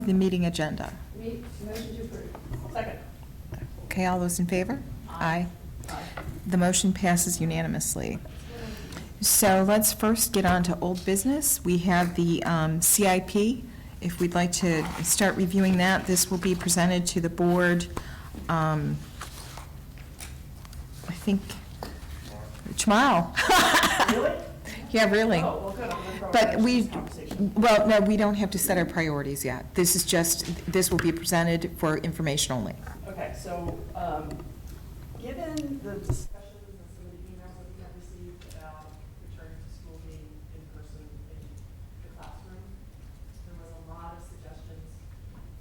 The meeting agenda. Motion to approve. Second. Okay, all those in favor? Aye. Aye. The motion passes unanimously. So let's first get on to old business. We have the CIP. If we'd like to start reviewing that, this will be presented to the board, I think, tomorrow. Really? Yeah, really. Oh, well, good. I'm gonna throw But it back to we, this conversation. well, no, we don't have to set our priorities yet. This is just, this will be presented for information only. Okay, so, given the discussions and some of the emails that we have received about returning to school being in person in the classroom, there was a lot of suggestions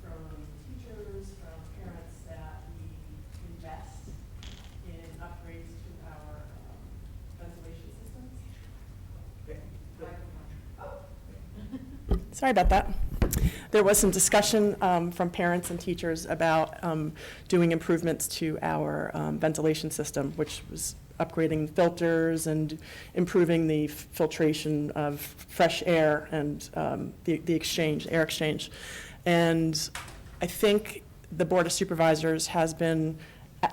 from teachers, from parents that we invest in upgrades to our ventilation systems. Sorry about that. There was some discussion from parents and teachers about doing improvements to our ventilation system, which was upgrading filters and improving the filtration of fresh air and the exchange, air exchange. And I think the Board of Supervisors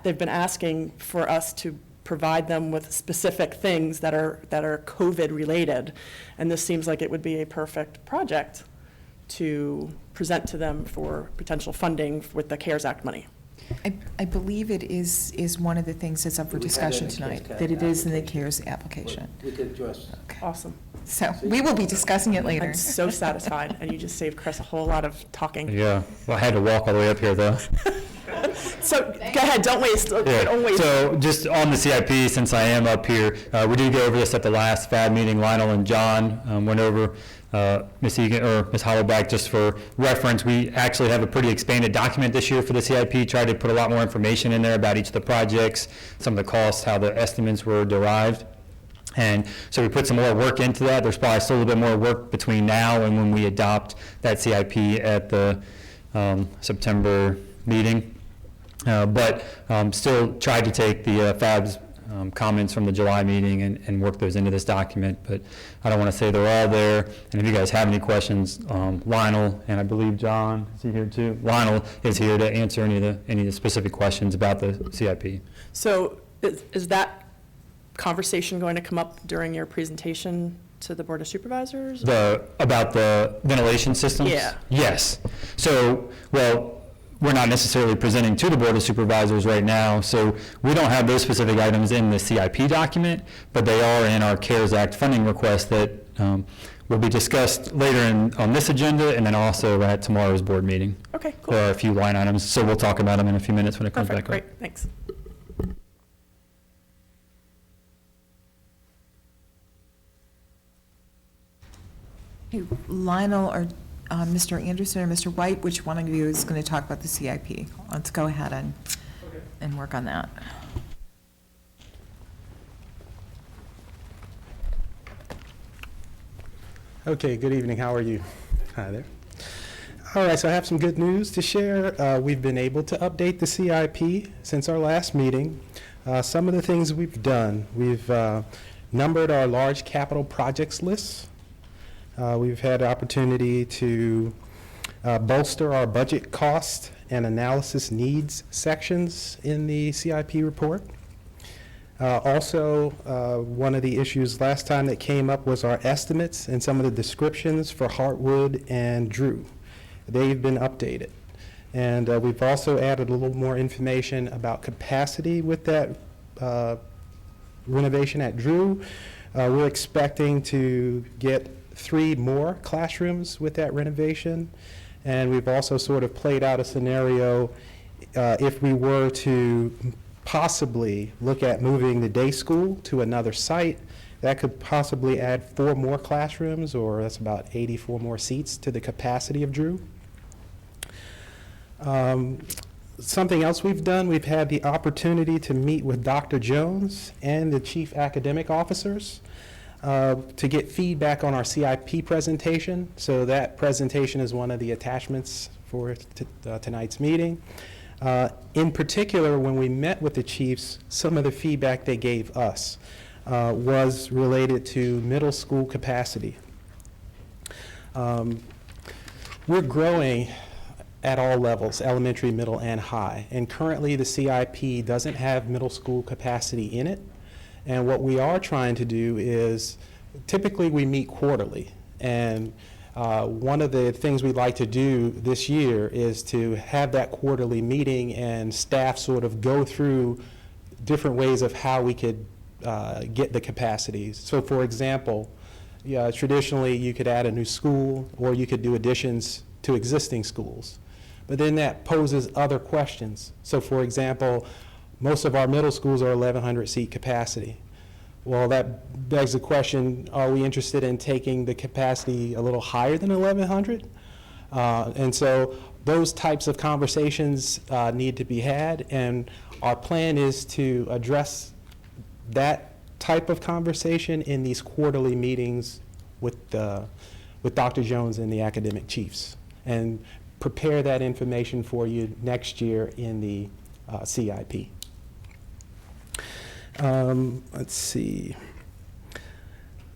they've been asking for us to provide them with specific things that are COVID related. And this seems like it would be a perfect project to present to them for potential funding with the CARES Act money. I believe it is one of the things that's up for discussion tonight, that it is in the CARES application. We could address. Okay. Awesome. So we will be discussing it later. I'm so satisfied, and you just saved Chris a whole lot of talking. Yeah, well, I had to walk all the way up here, though. So, go ahead, don't waste, don't waste. So just on the CIP, since I am up here, we did go over this at the last FAB meeting. Lionel and John went over Ms. Egan, or Ms. Hollowback, just for reference. We actually have a pretty expanded document this year for the CIP, tried to put a lot more information in there about each of the projects, some of the costs, how the estimates were derived. And so we put some more work into that. There's probably still a little bit more work between now and when we adopt that CIP at the September meeting. But still tried to take the FAB's comments from the July meeting and work those into this document. But I don't want to say they're all there. And if you guys have any questions, Lionel, and I believe John, is he here too? Lionel is here to answer any of the specific questions about the CIP. So, is that conversation going to come up during your presentation to the Board of Supervisors? About the ventilation systems? Yeah. Yes. So, well, we're not necessarily presenting to the Board of Supervisors right now, so we don't have those specific items in the CIP document, but they are in our CARES Act funding request that will be discussed later on this agenda and then also at tomorrow's board meeting. Okay, cool. There are a few line items, so we'll talk about them in a few minutes when it comes Perfect, back up. great, thanks. Hey, Lionel or Mr. Anderson or Mr. White, which one of you is going to talk about the CIP? Let's go ahead and work on that. Okay, good evening. How are you? Hi there. All right, so I have some good news to share. We've been able to update the CIP since our last meeting. Some of the things we've done, we've numbered our large capital projects lists. We've had the opportunity to bolster our budget cost and analysis needs sections in the CIP report. Also, one of the issues last time that came up was our estimates and some of the descriptions for Hartwood and Drew. They've been updated. And we've also added a little more information about capacity with that renovation at Drew. We're expecting to get 3 more classrooms with that renovation. And we've also sort of played out a scenario if we were to possibly look at moving the day school to another site, that could possibly add 4 more classrooms, or that's about 84 more seats to the capacity of Drew. Something else we've done, we've had the opportunity to meet with Dr. Jones and the chief academic officers to get feedback on our CIP presentation. So that presentation is one of the attachments for tonight's meeting. In particular, when we met with the chiefs, some of the feedback they gave us was related to middle school capacity. We're growing at all levels, elementary, middle, and high. And currently, the CIP doesn't have middle school capacity in it. And what we are trying to do is, typically we meet quarterly. And one of the things we'd like to do this year is to have that quarterly meeting and staff sort of go through different ways of how we could get the capacities. So for example, traditionally you could add a new school or you could do additions to existing schools. But then that poses other questions. So for example, most of our middle schools are 1,100 seat capacity. Well, that begs the question, are we interested in taking the capacity a little higher than 1,100? And so those types of conversations need to be had, and our plan is to address that type of conversation in these quarterly meetings with Dr. Jones and the academic chiefs, and prepare that information for you next year in the CIP. Let's see.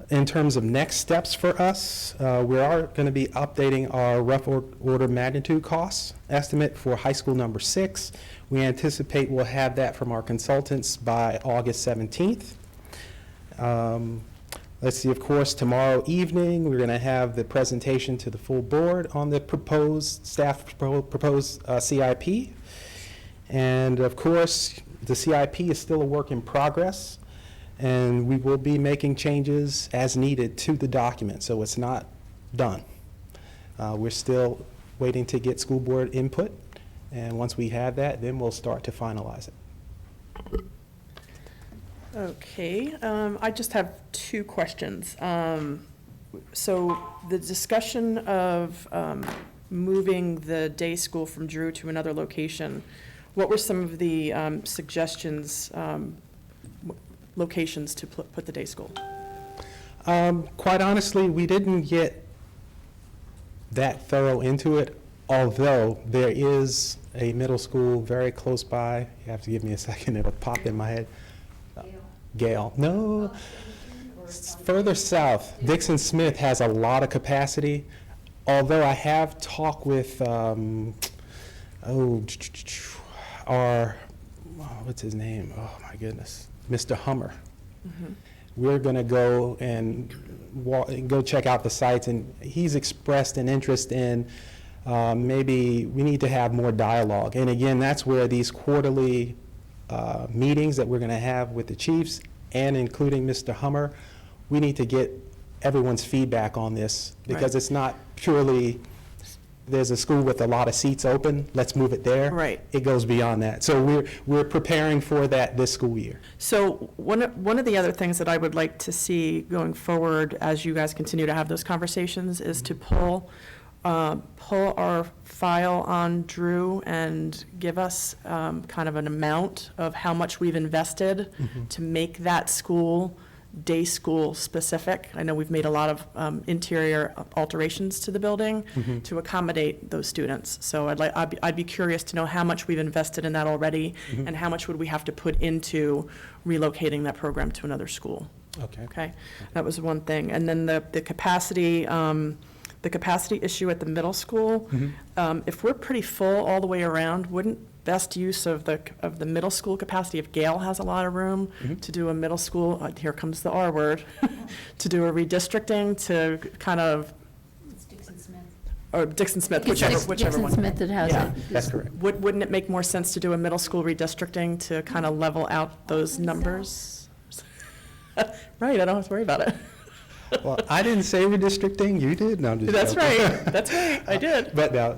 In terms of next steps for us, we are going to be updating our rough order magnitude costs estimate for high school number 6. We anticipate we'll have that from our consultants by August 17th. Let's see, of course, tomorrow evening, we're going to have the presentation to the full board on the proposed CIP. And of course, the CIP is still a work in progress, and we will be making changes as needed to the document, so it's not done. We're still waiting to get school board input, and once we have that, then we'll start to finalize it. Okay, I just have 2 questions. So the discussion of moving the day school from Drew to another location, what were some of the suggestions, locations to put the day school? Quite honestly, we didn't get that thorough into it, although there is a middle school very close by. You have to give me a second, it'll pop in my head. Gale. No, it's further south. Dixon Smith has a lot of capacity, although I have talked with what's his name? Oh my goodness, Mr. Hummer. Mm-hmm. We're going to go and go check out the sites, and he's expressed an interest in maybe we need to have more dialogue. And again, that's where these quarterly meetings that we're going to have with the chiefs and including Mr. Hummer, we need to get everyone's feedback on this, because it's not purely there's a school with a lot of seats open, let's move it there. Right. It goes beyond that. So we're preparing for that this school year. So one of the other things that I would like to see going forward as you guys continue to have those conversations is to pull our file on Drew and give us kind of an amount of how much we've invested to make that school day school specific. I know we've made a lot of interior alterations to the building to accommodate those students. So I'd be curious to know how much we've invested in that already and how much would we have to put into relocating that program to another school. Okay. That was one thing. And then the capacity issue at the middle school, if we're pretty full all the way around, wouldn't best use of the middle school capacity, if Gale has a lot of room to do a middle school, here comes the R word, to do a redistricting to kind of, It's Dixon Smith. or Dixon Smith, whichever one. Dixon Smith that has Yeah. it. That's correct. Wouldn't it make more sense to do a middle school redistricting to kind of level out those numbers? Right, I don't have to worry about it. Well, I didn't say redistricting, you did. No, I'm just That's joking. right, that's right, I did. But no,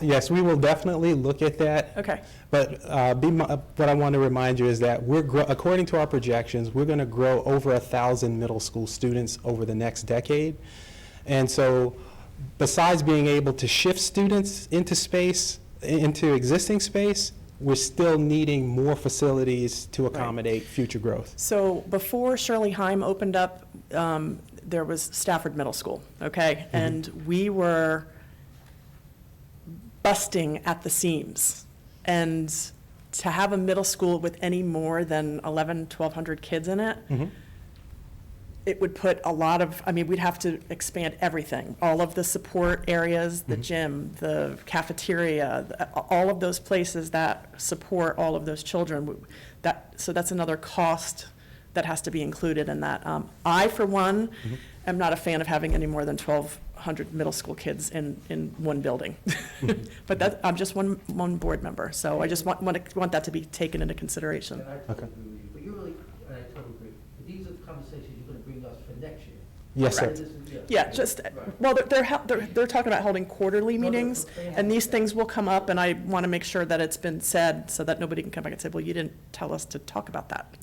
yes, we will definitely look at that. Okay. But what I want to remind you is that according to our projections, we're going to grow over 1,000 middle school students over the next decade. And so besides being able to shift students into existing space, we're still needing more facilities to accommodate future growth. So before Shirley Heim opened up, there was Stafford Middle School, okay? And we were busting at the seams. And to have a middle school with any more than 1,100 kids in it, it would put a lot of, I mean, we'd have to expand everything, all of the support areas, the gym, the cafeteria, all of those places that support all of those children. So that's another cost that has to be included in that. I, for one, am not a fan of having any more than 1,200 middle school kids in one building. But I'm just one board member, so I just want that to be taken into consideration. And I totally agree with you. But you're really, and I totally agree. But these are the conversations you're gonna bring us for next year. Yes, sir. This is- Yeah, just, Right. well, they're talking about holding quarterly meetings, and these things will come up, and I want to make sure that it's been said so that nobody can come back and say, well, you didn't tell us to talk about that.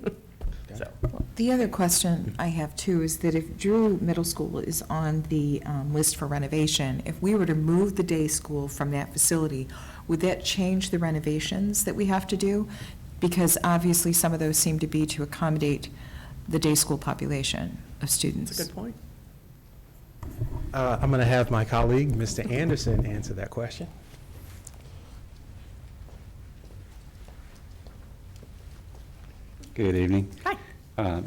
So, The other question I have too is that if Drew Middle School is on the list for renovation, if we were to move the day school from that facility, would that change the renovations that we have to do? Because obviously some of those seem to be to accommodate the day school population of students. That's a good point. I'm going to have my colleague, Mr. Anderson, answer that question. Good evening. Hi.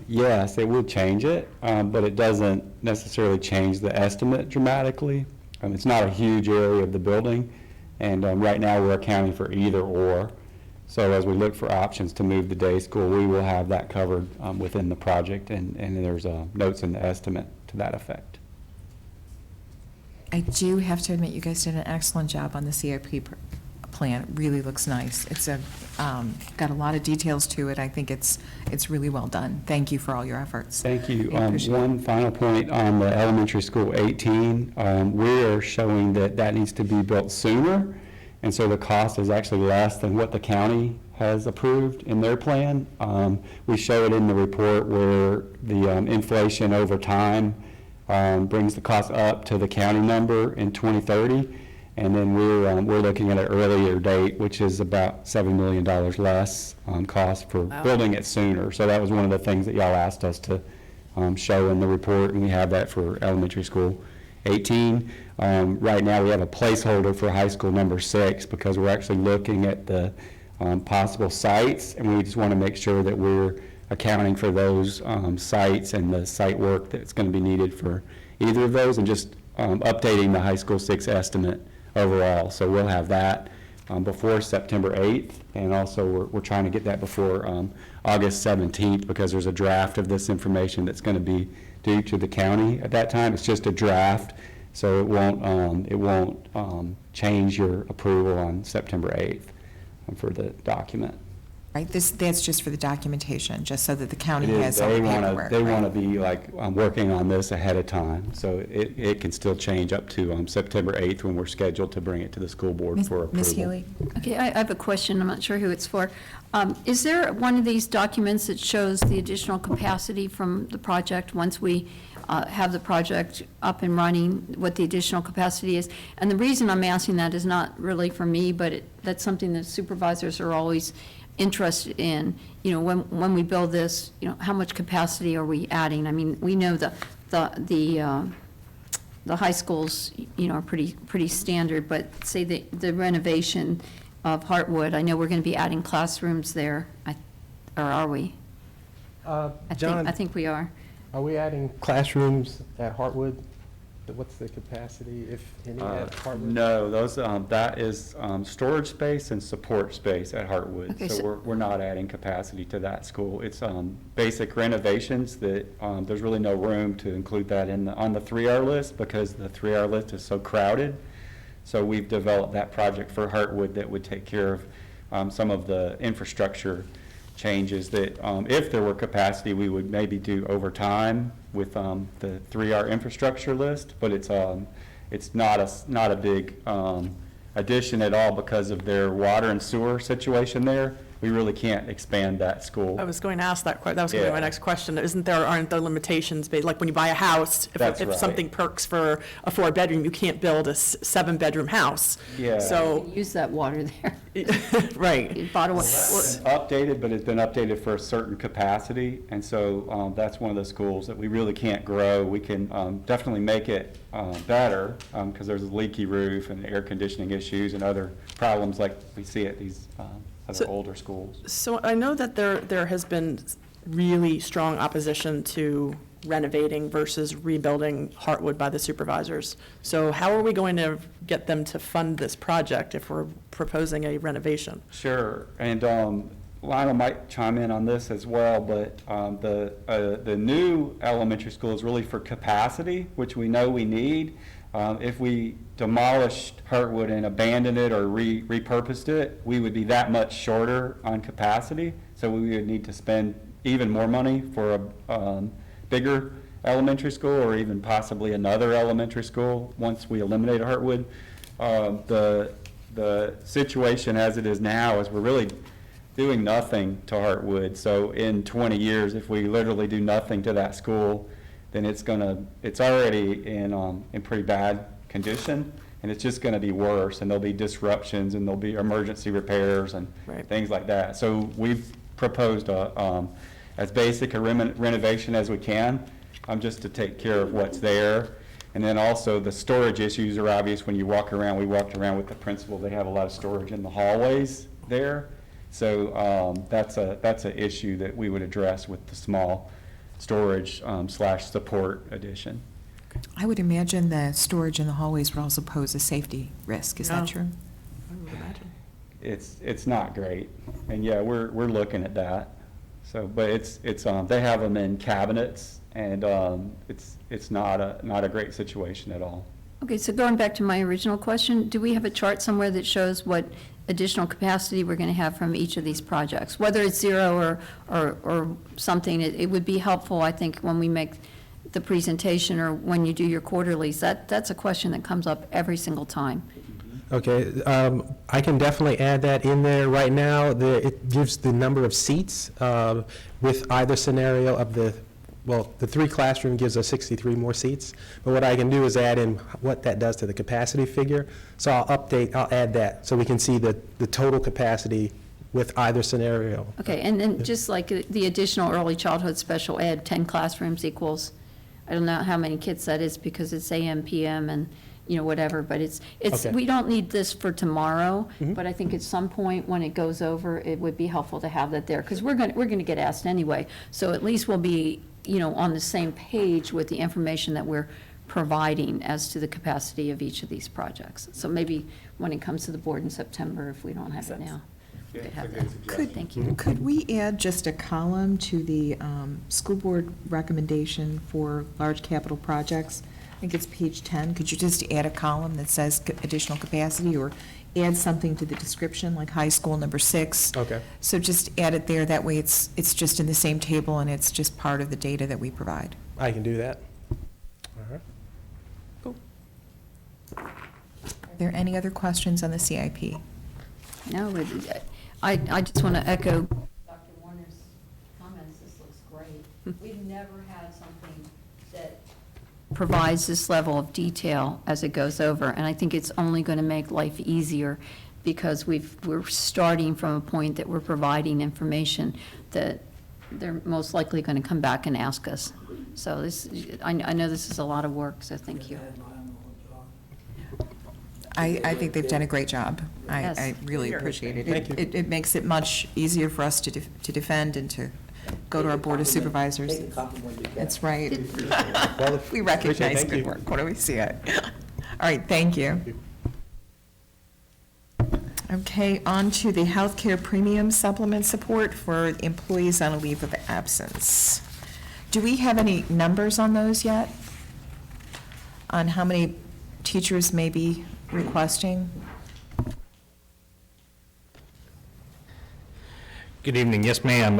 Yes, it would change it, but it doesn't necessarily change the estimate dramatically. It's not a huge area of the building, and right now we're accounting for either or. So as we look for options to move the day school, we will have that covered within the project, and there's notes in the estimate to that effect. I do have to admit, you guys did an excellent job on the CIP plan. It really looks nice. It's got a lot of details to it. I think it's really well done. Thank you for all your efforts. Thank you. I appreciate it. One final point on the elementary school 18, we're showing that that needs to be built sooner, and so the cost is actually less than what the county has approved in their plan. We show it in the report where the inflation over time brings the cost up to the county number in 2030, and then we're looking at an earlier date, which is about $7 million less cost for building it sooner. So that was one of the things that y'all asked us to show in the report, and we have that for elementary school 18. Right now, we have a placeholder for high school number 6 because we're actually looking at the possible sites, and we just want to make sure that we're accounting for those sites and the site work that's going to be needed for either of those, and just updating the high school 6 estimate overall. So we'll have that before September 8th, and also we're trying to get that before August 17th because there's a draft of this information that's going to be due to the county at that time. It's just a draft, so it won't change your approval on September 8th for the document. Right, that's just for the documentation, just so that the county It is, has all the paperwork. they right? want to be like working on this ahead of time, so it can still change up to September 8th when we're scheduled to bring it to the school board for approval. Ms. Healy? Okay, I have a question, I'm not sure who it's for. Is there one of these documents that shows the additional capacity from the project once we have the project up and running, what the additional capacity is? And the reason I'm asking that is not really for me, but that's something that supervisors are always interested in. You know, when we build this, you know, how much capacity are we adding? I mean, we know the high schools, you know, are pretty standard, but say the renovation of Hartwood, I know we're going to be adding classrooms there, or are we? John, I think we are. are we adding classrooms at Hartwood? What's the capacity, if any, at Hartwood? No, those, that is storage space and support space at Hartwood. Okay, So so- we're not adding capacity to that school. It's basic renovations that there's really no room to include that on the 3R list because the 3R list is so crowded. So we've developed that project for Hartwood that would take care of some of the infrastructure changes that if there were capacity, we would maybe do over time with the 3R infrastructure list, but it's not a big addition at all because of their water and sewer situation there. We really can't expand that school. I was going to ask that was going to be my Yeah. next question. Aren't there limitations, like when you buy a house, That's if right. something perks for a 4-bedroom, you can't build a 7-bedroom house. Yeah. So, Use that water there. right. You bought a, It's updated, but it's been updated for a certain capacity, and so that's one of the schools that we really can't grow. We can definitely make it better because there's a leaky roof and air conditioning issues and other problems like we see at these other So- older schools. So I know that there has been really strong opposition to renovating versus rebuilding Heartwood by the supervisors. So how are we going to get them to fund this project if we're proposing a renovation? Sure, and Lionel might chime in on this as well, but the new elementary school is really for capacity, which we know we need. If we demolished Heartwood and abandoned it or repurposed it, we would be that much shorter on capacity, so we would need to spend even more money for a bigger elementary school or even possibly another elementary school once we eliminate Heartwood. The situation as it is now is we're really doing nothing to Heartwood. So in 20 years, if we literally do nothing to that school, then it's already in pretty bad condition, and it's just gonna be worse, and there'll be disruptions, and there'll be emergency repairs and Right. things like that. So we've proposed as basic a renovation as we can, just to take care of what's there. And then also the storage issues are obvious when you walk around. We walked around with the principal. They have a lot of storage in the hallways there. So that's an issue that we would address with the small storage / support addition. I would imagine the storage in the hallways would also pose a safety risk. Is that No. true? I would imagine. It's not great, and yeah, we're looking at that. So, but it's they have them in cabinets, and it's not a great situation at all. Okay, so going back to my original question, do we have a chart somewhere that shows what additional capacity we're going to have from each of these projects? Whether it's zero or something, it would be helpful, I think, when we make the presentation or when you do your quarterlies. That's a question that comes up every single time. Okay, I can definitely add that in there. Right now, it gives the number of seats with either scenario of the 3 classroom gives us 63 more seats. But what I can do is add in what that does to the capacity figure. So I'll add that so we can see the total capacity with either scenario. Okay, and then just like the additional early childhood special ed, 10 classrooms equals, I don't know how many kids that is because it's AM, PM, and, whatever, but it's, Okay. we don't need this for tomorrow, but I think at some point when it goes over, it would be helpful to have that there, because we're going to get asked anyway. So at least we'll be, on the same page with the information that we're providing as to the capacity of each of these projects. So maybe when it comes to the board in September, if we don't have it now. we could have that. Thank you. Could we add just a column to the school board recommendation for large capital projects? I think it's page 10. Could you just add a column that says additional capacity, or add something to the description, like high school number 6? Okay. So just add it there. That way it's just in the same table, and it's just part of the data that we provide. I can do that. All right. Are there any other questions on the CIP? No, I just want to echo Dr. Warner's comments. This looks great. We've never had something that provides this level of detail as it goes over, and I think it's only going to make life easier because we're starting from a point that we're providing information that they're most likely going to come back and ask us. So I know this is a lot of work, so thank you. I think they've done a great job. Yes. I really appreciate it. Thank you. It makes it much easier for us to defend and to go to our Board of Supervisors. Take a compliment you get. That's right. Well, We appreciate it. recognize Thank good you. work. What do we see it? All right, thank you. Okay, on to the healthcare premium supplement support for employees on a leave of absence. Do we have any numbers on those yet? On how many teachers may be requesting? Good evening. Yes, ma'am.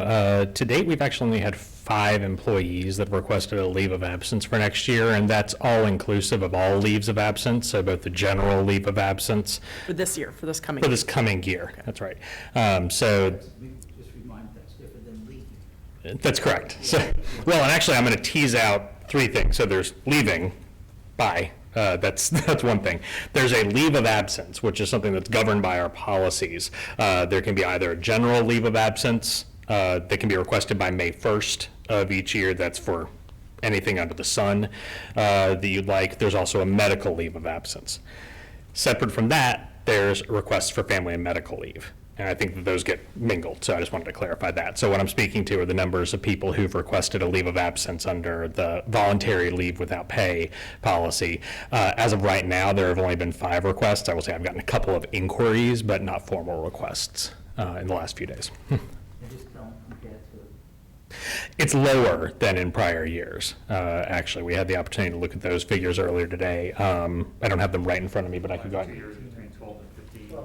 To date, we've actually only had 5 employees that requested a leave of absence for next year, and that's all inclusive of all leaves of absence, so both the general leave of absence For this year, for this coming for year. this coming year. That's right. Just remind that's different than leaving. That's correct. So, well, and actually, I'm going to tease out 3 things. So there's leaving, bye. That's one thing. There's a leave of absence, which is something that's governed by our policies. There can be either a general leave of absence that can be requested by May 1st of each year. That's for anything under the sun that you'd like. There's also a medical leave of absence. Separate from that, there's requests for family and medical leave. And I think that those get mingled, so I just wanted to clarify that. So what I'm speaking to are the numbers of people who've requested a leave of absence under the voluntary leave without pay policy. As of right now, there have only been 5 requests. I will say I've gotten a couple of inquiries, but not formal requests in the last few days. And just don't compare to. It's lower than in prior years, actually. We had the opportunity to look at those figures earlier today. I don't have them right in front of me, but I could go ahead.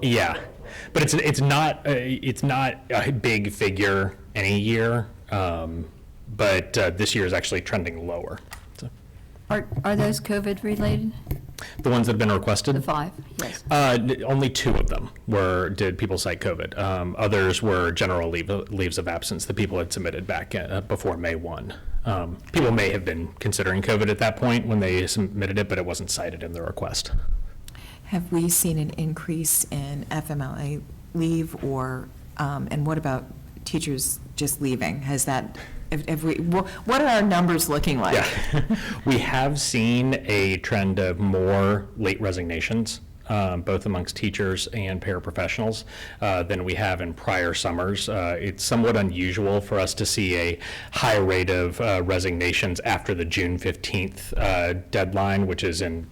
Yeah, but it's not a big figure any year, but this year is actually trending lower. So, Are those COVID related? the ones that have been requested? The 5, yes. Only 2 of them did people cite COVID. Others were general leaves of absence that people had submitted back before May 1. People may have been considering COVID at that point when they submitted it, but it wasn't cited in the request. Have we seen an increase in FMLA leave, or, and what about teachers just leaving? Has that, what are our numbers looking like? Yeah, we have seen a trend of more late resignations, both amongst teachers and paraprofessionals, than we have in prior summers. It's somewhat unusual for us to see a high rate of resignations after the June 15th deadline, which is in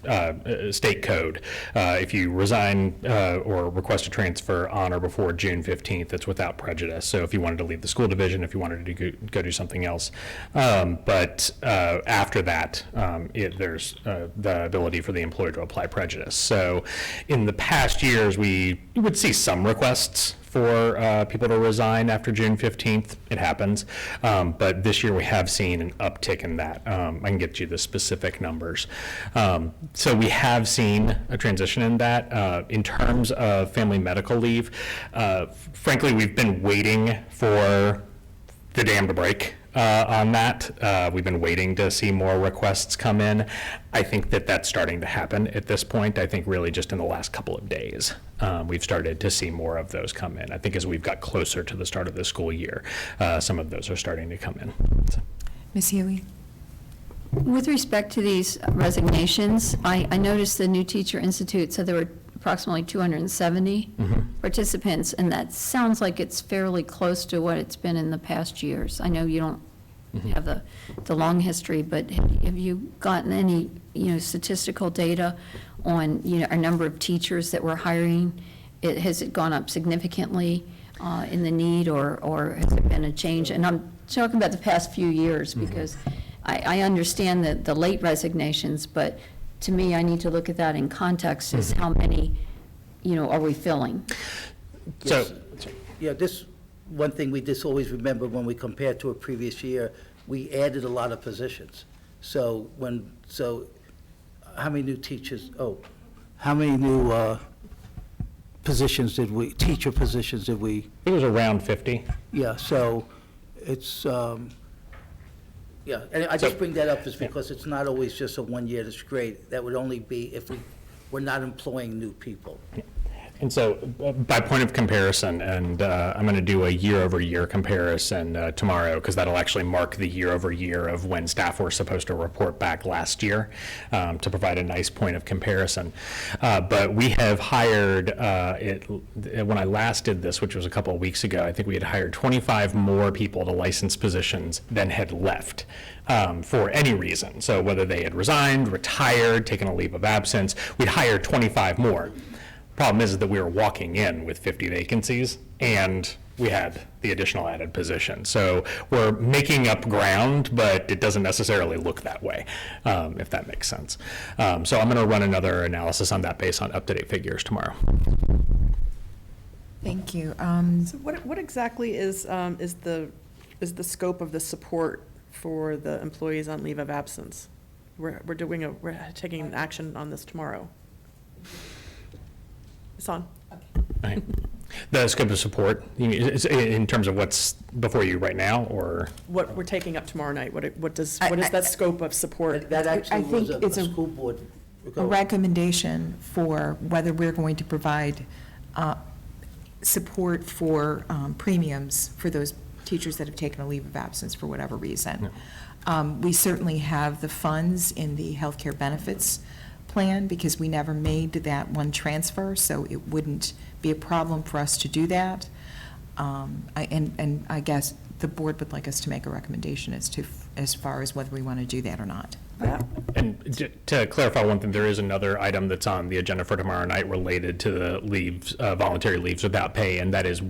state code. If you resign or request a transfer on or before June 15th, it's without prejudice. So if you wanted to leave the school division, if you wanted to go do something else. But after that, there's the ability for the employer to apply prejudice. So in the past years, we would see some requests for people to resign after June 15th. It happens. But this year we have seen an uptick in that. I can get you the specific numbers. So we have seen a transition in that. In terms of family medical leave, frankly, we've been waiting for the dam to break on that. We've been waiting to see more requests come in. I think that that's starting to happen at this point. I think really just in the last couple of days, we've started to see more of those come in. I think as we've got closer to the start of the school year, some of those are starting to come in. So. Ms. Healy? With respect to these resignations, I noticed the New Teacher Institute said there were approximately 270 participants, and that sounds like it's fairly close to what it's been in the past years. I know you don't have the long history, but have you gotten any, statistical data on, a number of teachers that we're hiring? Has it gone up significantly in the need, or has there been a change? And I'm talking about the past few years, because I understand that the late resignations, but to me, I need to look at that in context as how many, are we filling? So, Yeah, this, one thing we just always remember when we compare to a previous year, we added a lot of positions. So how many new teachers, how many new teacher positions did we? it was around 50. Yeah, so it's, yeah, and I just bring that up is because it's not always just a 1 year that's great. That would only be if we're not employing new people. And so by point of comparison, and I'm going to do a year-over-year comparison tomorrow, because that'll actually mark the year-over-year of when staff were supposed to report back last year, to provide a nice point of comparison. But we have hired, when I last did this, which was a couple of weeks ago, I think we had hired 25 more people to licensed positions than had left. For any reason. So whether they had resigned, retired, taken a leave of absence, we'd hired 25 more. Problem is that we were walking in with 50 vacancies, and we had the additional added position. So we're making up ground, but it doesn't necessarily look that way, if that makes sense. So I'm going to run another analysis on that based on up-to-date figures tomorrow. Thank you. So what exactly is the scope of the support for the employees on leave of absence? We're taking an action on this tomorrow. It's on. Right. The scope of support, in terms of what's before you right now, or? What we're taking up tomorrow night, what is that scope of support? That actually I think was it's a a- school board. A recommendation for whether we're going to provide support for premiums for those teachers that have taken a leave of absence for whatever reason. We certainly have the funds in the healthcare benefits plan because we never made that one transfer, so it wouldn't be a problem for us to do that. And I guess the board would like us to make a recommendation as far as whether we want to do that or not. And to clarify one thing, there is another item that's on the agenda for tomorrow night related to the leaves, voluntary leaves without pay, and that is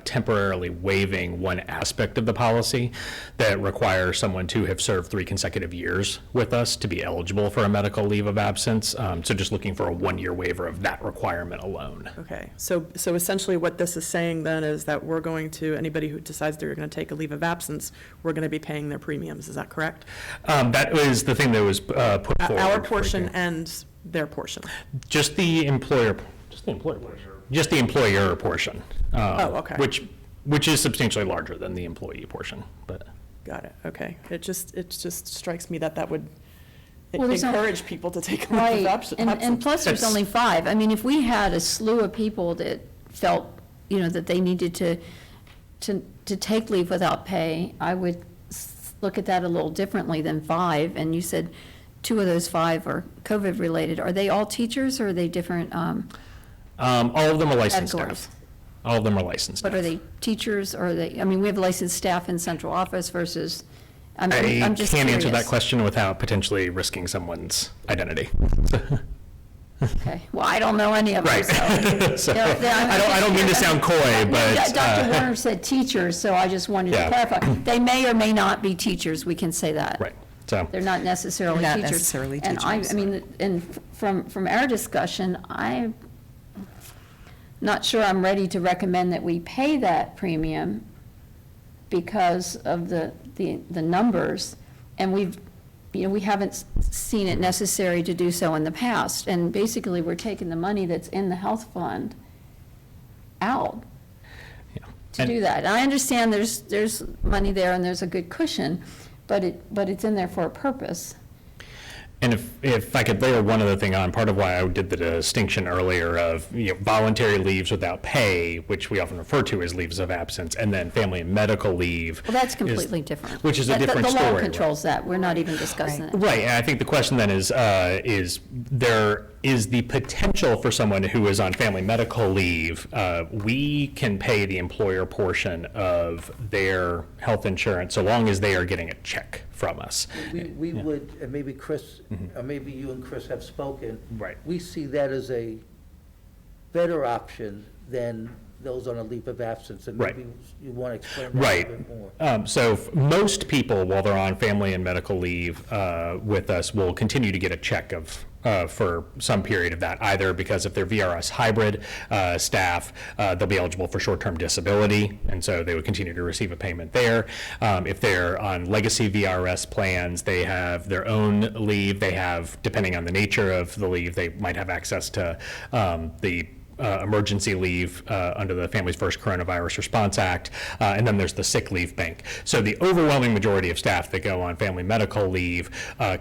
temporarily waiving one aspect of the policy that requires someone to have served 3 consecutive years with us to be eligible for a medical leave of absence. So just looking for a 1-year waiver of that requirement alone. Okay, so essentially what this is saying then is that we're going to, anybody who decides they're going to take a leave of absence, we're going to be paying their premiums, is that correct? That was the thing that was put forward. Our portion and their portion? Just the employer portion. Okay. Which is substantially larger than the employee portion, but. Got it, okay. It just strikes me that would Well, there's encourage people to take a leave Right, of absence. and plus there's That's- only 5. I mean, if we had a slew of people that felt, that they needed to take leave without pay, I would look at that a little differently than 5. And you said 2 of those 5 are COVID-related. Are they all teachers, or are they different, All of them are licensed categories? staff. All of them are licensed But staff. are they teachers, or are they, I mean, we have licensed staff in central office versus, I'm I just can't answer that curious. question without potentially risking someone's identity. Okay, well, I don't know any of them, Right. so. So, They're- I don't mean to sound coy, No, but. Dr. Warner said teachers, so I just wanted to Yeah. clarify. They may or may not be teachers, we can say that. Right, so. They're not necessarily Not teachers. necessarily And I teachers. mean, and from our discussion, I'm not sure I'm ready to recommend that we pay that premium because of the numbers, and we haven't seen it necessary to do so in the past. And basically, we're taking the money that's in the health fund out Yeah. to And- do that. And I understand there's money there and there's a good cushion, but it's in there for a purpose. And if I could layer one other thing on, part of why I did the distinction earlier of, voluntary leaves without pay, which we often refer to as leaves of absence, and then family and medical leave. Well, that's is- completely different. Which is a The- different story. The law right? controls that. We're not even discussing it. Right, and I think the question then is there is the potential for someone who is on family medical leave, we can pay the employer portion of their health insurance so long as they are getting a check from us. We would, and maybe Chris, or maybe you and Chris have spoken. Right. We see that as a better option than those on a leave of absence. And Right. maybe you want to explain that a Right. bit more. So most people, while they're on family and medical leave with us, will continue to get a check for some period of that, either because if they're VRS hybrid staff, they'll be eligible for short-term disability, and so they would continue to receive a payment there. If they're on legacy VRS plans, they have their own leave. They have, depending on the nature of the leave, they might have access to the emergency leave under the Families First Coronavirus Response Act, and then there's the sick leave bank. So the overwhelming majority of staff that go on family medical leave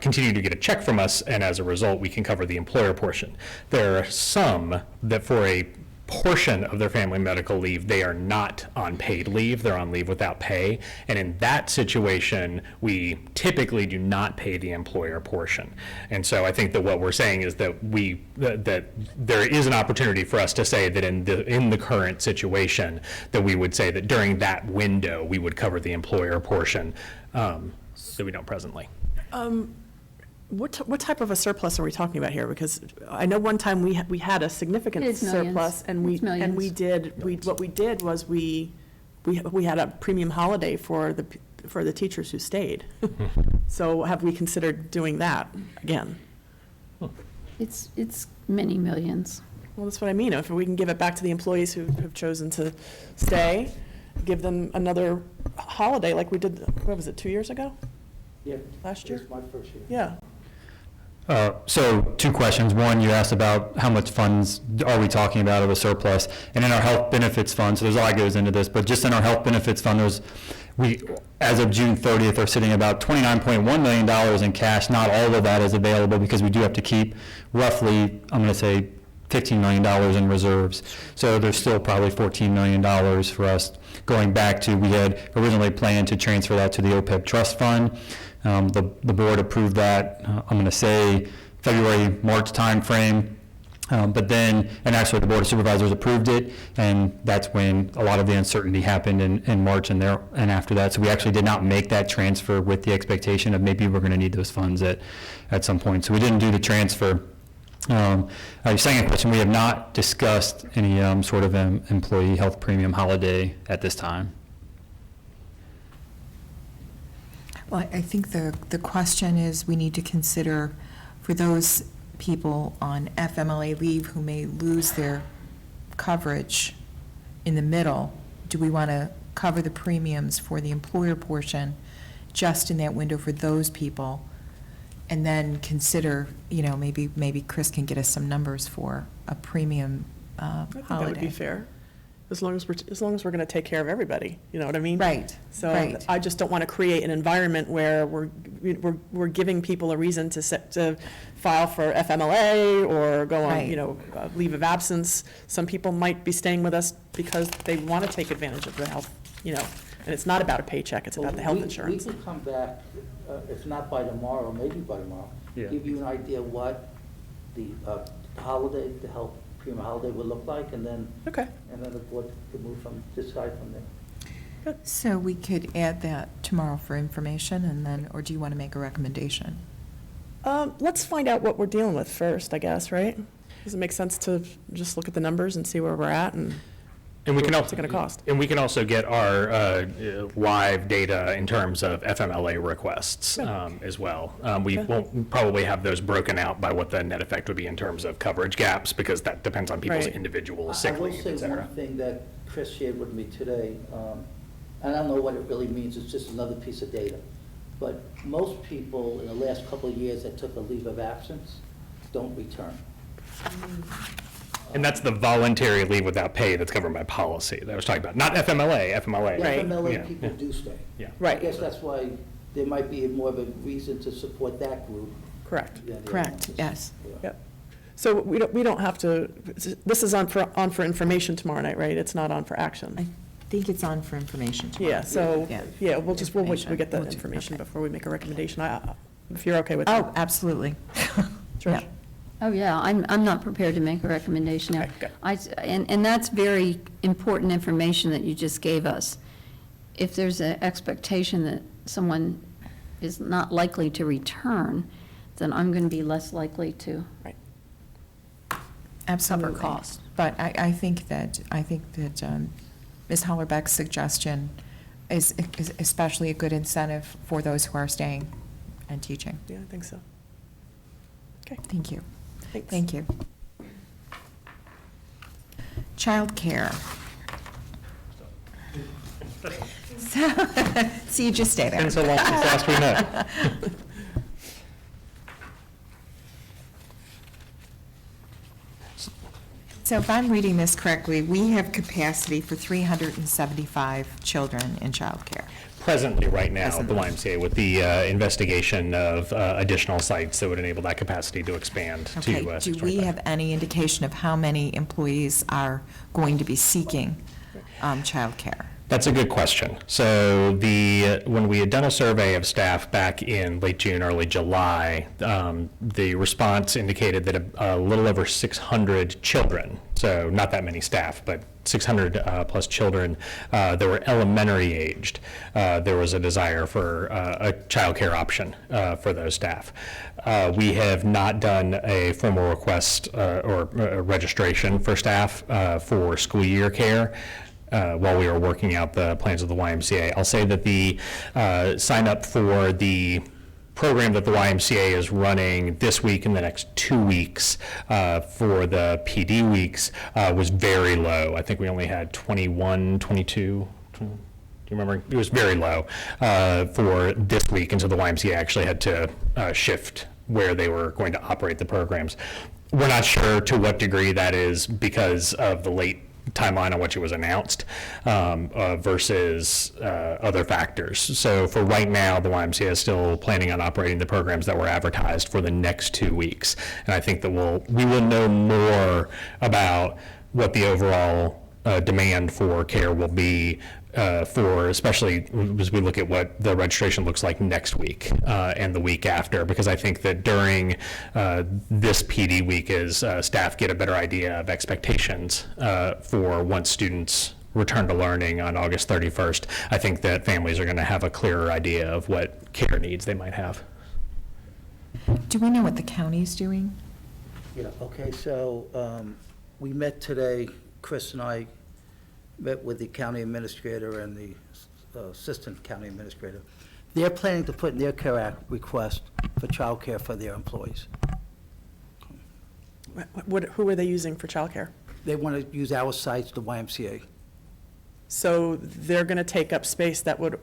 continue to get a check from us, and as a result, we can cover the employer portion. There are some that for a portion of their family medical leave, they are not on paid leave, they're on leave without pay, and in that situation, we typically do not pay the employer portion. And so I think that what we're saying is that that there is an opportunity for us to say that in the current situation, that we would say that during that window, we would cover the employer portion that we don't presently. What type of a surplus are we talking about here? Because I know one time we had a significant It's millions. surplus, and It's millions. what we did was we had a premium holiday for the teachers who stayed. So have we considered doing that again? It's many millions. Well, that's what I mean. If we can give it back to the employees who have chosen to stay, give them another holiday like we did, what was it, 2 years ago? Yeah. Last year? It's my first year. Yeah. So 2 questions. One, you asked about how much funds are we talking about of a surplus? And in our health benefits fund, so there's a lot goes into this, but just in our health benefits fund, we, as of June 30th, are sitting about $29.1 million in cash. Not all of that is available because we do have to keep roughly, I'm going to say, $15 million in reserves. So there's still probably $14 million for us going back to, we had originally planned to transfer that to the OPEB trust fund. The board approved that, I'm going to say, February, March timeframe. But then, and actually the Board of Supervisors approved it, and that's when a lot of the uncertainty happened in March and after that. So we actually did not make that transfer with the expectation of maybe we're going to need those funds at some point. So we didn't do the transfer. Your second question, we have not discussed any sort of employee health premium holiday at this time. Well, I think the question is, we need to consider for those people on FMLA leave who may lose their coverage in the middle, do we want to cover the premiums for the employer portion just in that window for those people? And then consider, maybe Chris can get us some numbers for a premium I think holiday. that would be fair, as long as we're going to take care of everybody, you know what I mean? Right, So right. I just don't want to create an environment where we're giving people a reason to file for FMLA or go on, Right. leave of absence. Some people might be staying with us because they want to take advantage of the health, and it's not about a paycheck, it's about the health insurance. We can come back, if not by tomorrow, maybe by tomorrow, Yeah. give you an idea what the holiday, the health premium holiday would look like, and then Okay. the board could decide from there. So we could add that tomorrow for information, and then, or do you want to make a recommendation? Let's find out what we're dealing with first, I guess, right? Does it make sense to just look at the numbers and see where we're at and And we can what's also, it going to cost? and we can also get our live data in terms of FMLA requests as well. We Okay. won't probably have those broken out by what the net effect would be in terms of coverage gaps, because that depends on people's Right. individual I sick will leave, say et cetera. one thing that Chris shared with me today, and I don't know what it really means, it's just another piece of data. But most people in the last couple of years that took a leave of absence don't return. And that's the voluntary leave without pay that's governed by policy that I was talking about, not FMLA, FMLA. The Right. FMLA Yeah, people yeah. do stay. Yeah. I Right, guess that's why there might be more of a reason to support that group correct. than the other Correct, ones. yes. Yeah. Yep. So we don't have to, this is on for information tomorrow night, right? It's not on for I action? think it's on for information tomorrow. Yeah, so, Yeah. yeah, we'll wait till we Information. get the We'll do- information okay. before we make a recommendation. If you're okay with Oh, that. absolutely. Trish? Yeah. Oh, yeah, I'm not prepared to make a recommendation now. Okay, good. And that's very important information that you just gave us. If there's an expectation that someone is not likely to return, then I'm going to be less likely to Right. Absolutely. cover costs. But I think that Ms. Hollerbeck's suggestion is especially a good incentive for those who are staying and teaching. Yeah, I think so. Okay, Thank you. thanks. Thank you. Childcare. So you just stay there. Been so long since last we met. So if I'm reading this correctly, we have capacity for 375 children in childcare. Presently, right now, at the Presently. YMCA, with the investigation of additional sites that would enable that capacity to expand to Okay, do we 625. have any indication of how many employees are going to be seeking childcare? That's a good question. So when we had done a survey of staff back in late June, early July, the response indicated that a little over 600 children, so not that many staff, but 600 plus children that were elementary aged, there was a desire for a childcare option for those staff. We have not done a formal request or registration for staff for school year care. While we were working out the plans of the YMCA. I'll say that the sign up for the program that the YMCA is running this week and the next 2 weeks for the PD weeks was very low. I think we only had 21, 22, do you remember? It was very low for this week, and so the YMCA actually had to shift where they were going to operate the programs. We're not sure to what degree that is because of the late timeline on which it was announced versus other factors. So for right now, the YMCA is still planning on operating the programs that were advertised for the next 2 weeks. And I think that we will know more about what the overall demand for care will be for, especially as we look at what the registration looks like next week and the week after, because I think that during this PD week is staff get a better idea of expectations for once students return to learning on August 31st. I think that families are going to have a clearer idea of what care needs they might have. Do we know what the county's doing? Yeah, okay, so we met today, Chris and I met with the county administrator and the assistant county administrator. They're planning to put in their CARE Act request for childcare for their employees. Who are they using for childcare? They want to use our sites, the YMCA. So they're going to take up space that would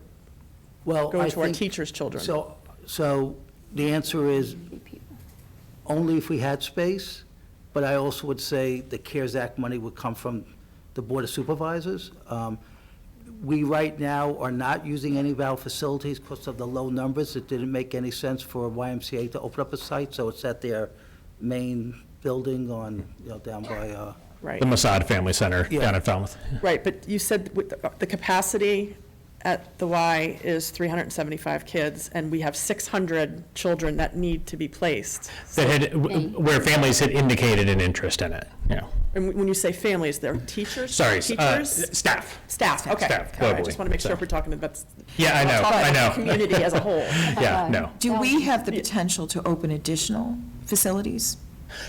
Well, go I into our think- teachers' children. So the answer is only if we had space, but I also would say the CARES Act money would come from the Board of Supervisors. We right now are not using any of our facilities because of the low numbers. It didn't make any sense for YMCA to open up a site, so it's at their main building on, down by, Right. The Mossad Family Center Yeah. down in Falmouth. Right, but you said with the capacity at the Y is 375 kids, and we have 600 children that need to be placed. That had, where families had indicated an interest in it, And when you say families, they're teachers? Sorry, Teachers? staff. Staff, okay. Staff, All right, I globally, just want to make sure so. if we're talking about. Yeah, I know, talking I about know. the community as a whole. Yeah, no. Do we have the potential to open additional facilities?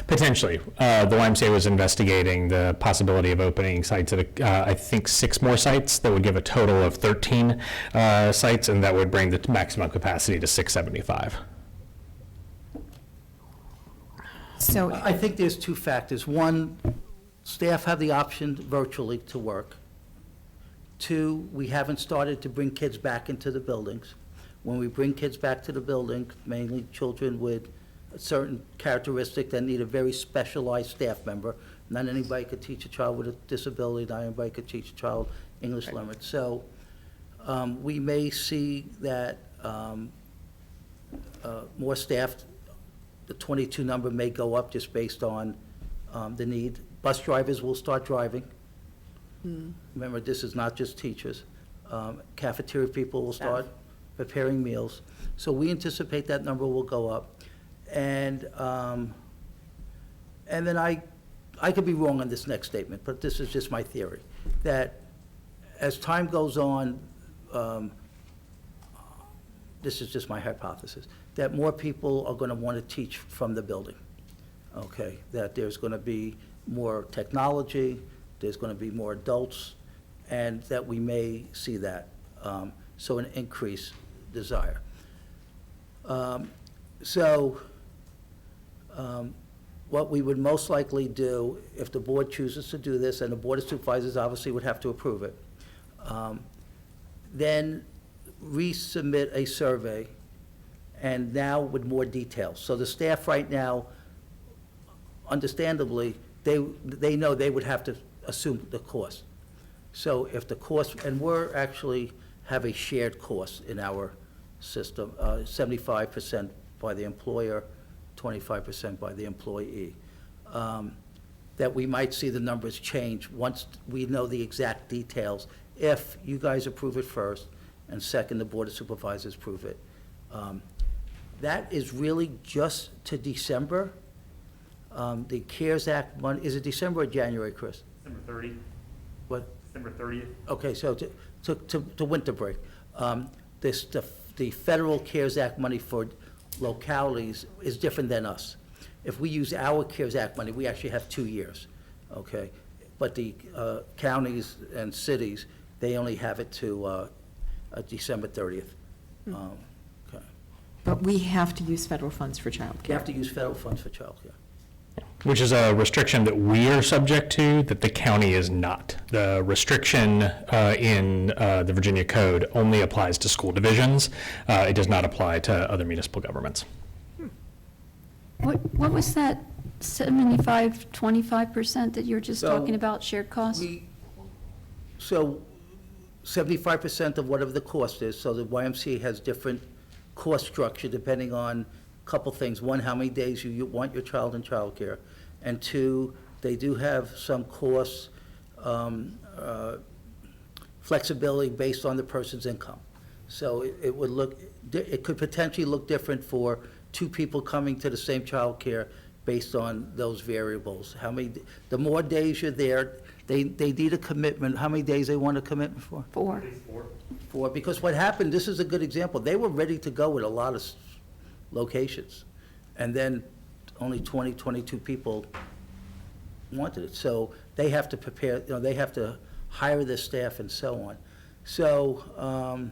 Potentially. The YMCA was investigating the possibility of opening sites at, I think, 6 more sites that would give a total of 13 sites, and that would bring the maximum capacity to 675. So, I think there's two factors. One, staff have the option virtually to work. Two, we haven't started to bring kids back into the buildings. When we bring kids back to the building, mainly children with a certain characteristic that need a very specialized staff member. Not anybody could teach a child with a disability, not anybody could teach a child English language. So we may see that more staff, the 22 number may go up just based on the need. Bus drivers will start driving. Remember, this is not just teachers. Cafeteria people will start preparing meals. So we anticipate that number will go up. And then I could be wrong on this next statement, but this is just my theory, that as time goes on, this is just my hypothesis, that more people are going to want to teach from the building, okay? That there's going to be more technology, there's going to be more adults, and that we may see that, so an increased desire. What we would most likely do, if the board chooses to do this, and the Board of Supervisors obviously would have to approve it, then resubmit a survey, and now with more details. So the staff right now, understandably, they know they would have to assume the cost. So if the cost, and we're actually have a shared cost in our system, 75% by the employer, 25% by the employee, that we might see the numbers change once we know the exact details, if you guys approve it first, and second, the Board of Supervisors approve it. That is really just to December. The CARES Act money, is it December or January, Chris? December 30th. What? December 30th. Okay, so to winter break. The federal CARES Act money for localities is different than us. If we use our CARES Act money, we actually have 2 years, okay? But the counties and cities, they only have it to December 30th. Okay. but we have to use federal funds for childcare. You have to use federal funds for childcare. Which is a restriction that we are subject to, that the county is not. The restriction in the Virginia Code only applies to school divisions. It does not apply to other municipal governments. What was that 75, 25% that you were just So, talking about, shared costs? So 75% of whatever the cost is, so the YMCA has different cost structure depending on a couple things. One, how many days you want your child in childcare. And two, they do have some costs flexibility based on the person's income. So it would look, it could potentially look different for two people coming to the same childcare based on those variables. How many, the more days you're there, they need a commitment. How many days they want a commitment for? 4. For, because what happened, this is a good example, they were ready to go with a lot of locations, and then only 20, 22 people wanted it. So they have to prepare, they have to hire their staff and so on. So,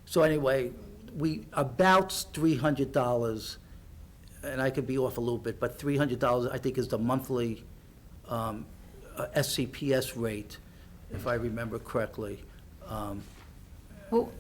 so anyway, about $300, and I could be off a little bit, but $300 I think is the monthly SCPS rate, if I remember correctly. Well,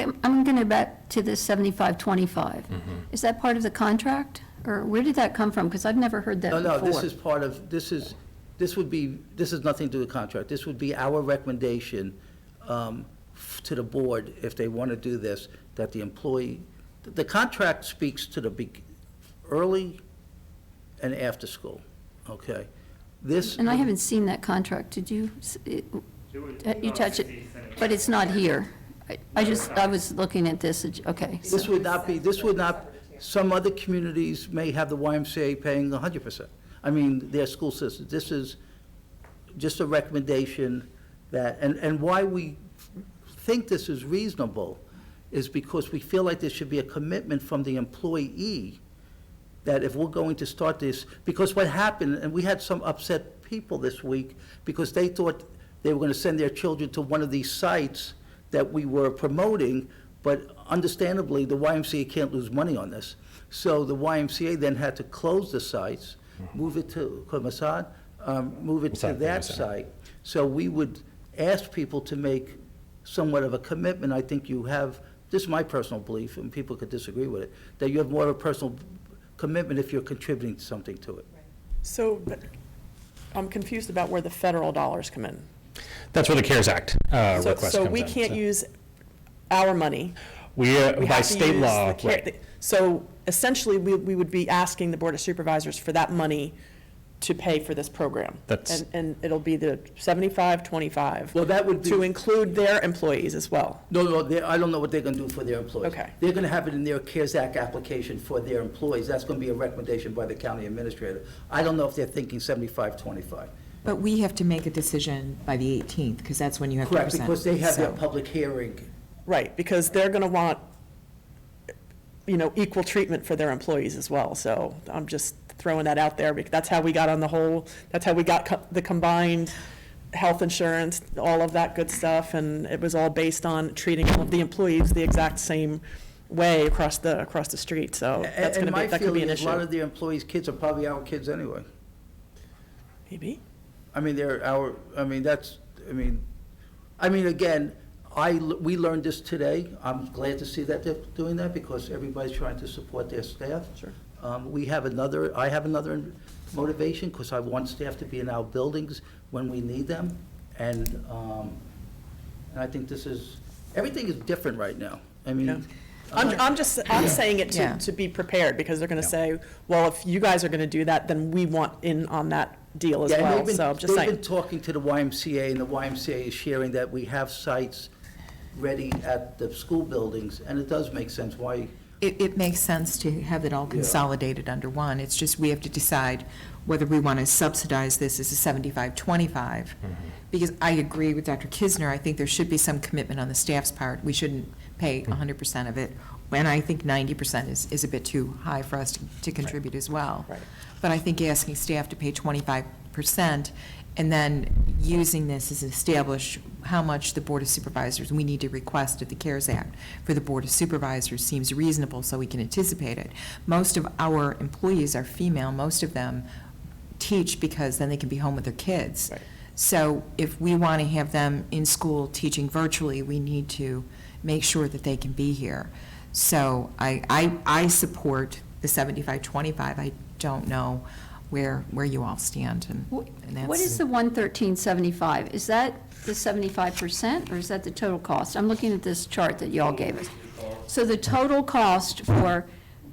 I'm going to back to this 75-25. Is that part of the contract? Or where did that come from? Because I've never heard that before. No, this is part of, this is nothing to do with contract. This would be our recommendation to the board, if they want to do this, that the employee, the contract speaks to the early and after school, okay? This. And I haven't seen that contract. Did you, you touch it? But it's not here. I was looking at this, okay. This would not, some other communities may have the YMCA paying 100%. I mean, their school system. This is just a recommendation that, and why we think this is reasonable is because we feel like there should be a commitment from the employee that if we're going to start this, because what happened, and we had some upset people this week because they thought they were going to send their children to one of these sites that we were promoting, but understandably, the YMCA can't lose money on this. So the YMCA then had to close the sites, move it to move it to that site. So we would ask people to make somewhat of a commitment. I think you have, this is my personal belief, and people could disagree with it, that you have more of a personal commitment if you're contributing something to it. So I'm confused about where the federal dollars come in. That's where the CARES Act request comes in. So we can't use our money. We We by have to state use law, the right. So essentially, we would be asking the Board of Supervisors for that money to pay for this program. That's- And it'll be the 75-25. Well, that would be. To include their employees as well. No, I don't know what they're going to do for their employees. Okay. They're going to have it in their CARES Act application for their employees. That's going to be a recommendation by the county administrator. I don't know if they're thinking 75-25. But we have to make a decision by the 18th, because that's when you have to Correct, present. because they have their So- public hearing. Right, because they're going to want, equal treatment for their employees as well. So I'm just throwing that out there, because that's how we got the combined health insurance, all of that good stuff, and it was all based on treating all of the employees the exact same way across the street. So that's going to be, that could be an And my feeling is a lot issue. of their employees' kids are probably our kids anyway. Maybe. I mean, they're our, I mean, again, we learned this today. I'm glad to see that they're doing that because everybody's trying to support their staff. Sure. I have another motivation because I want staff to be in our buildings when we need them. And I think everything is different right now. I mean. Yeah. I'm saying it Yeah. to be prepared, because they're going to say, well, if you guys are going to do that, then we want in on that deal as Yeah, and well. they've been- So I'm just They've saying. been talking to the YMCA, and the YMCA is sharing that we have sites ready at the school buildings, and it does make sense why. It makes sense to have it all consolidated under one. It's just we have to decide whether we want to subsidize this as a 75-25. Because I agree with Dr. Kisner, I think there should be some commitment on the staff's part. We shouldn't pay 100% of it, when I think 90% is a bit too high for us to contribute as well. Right. But I think asking staff to pay 25% and then using this as establish how much the Board of Supervisors, we need to request at the CARES Act for the Board of Supervisors seems reasonable so we can anticipate it. Most of our employees are female, most of them teach because then they can be home with their kids. Right. So if we want to have them in school teaching virtually, we need to make sure that they can be here. So I support the 75-25. I don't know where you all stand, and that's. What is the 113.75? Is that the 75%, or is that the total cost? I'm looking at this chart that y'all gave us. So the total cost for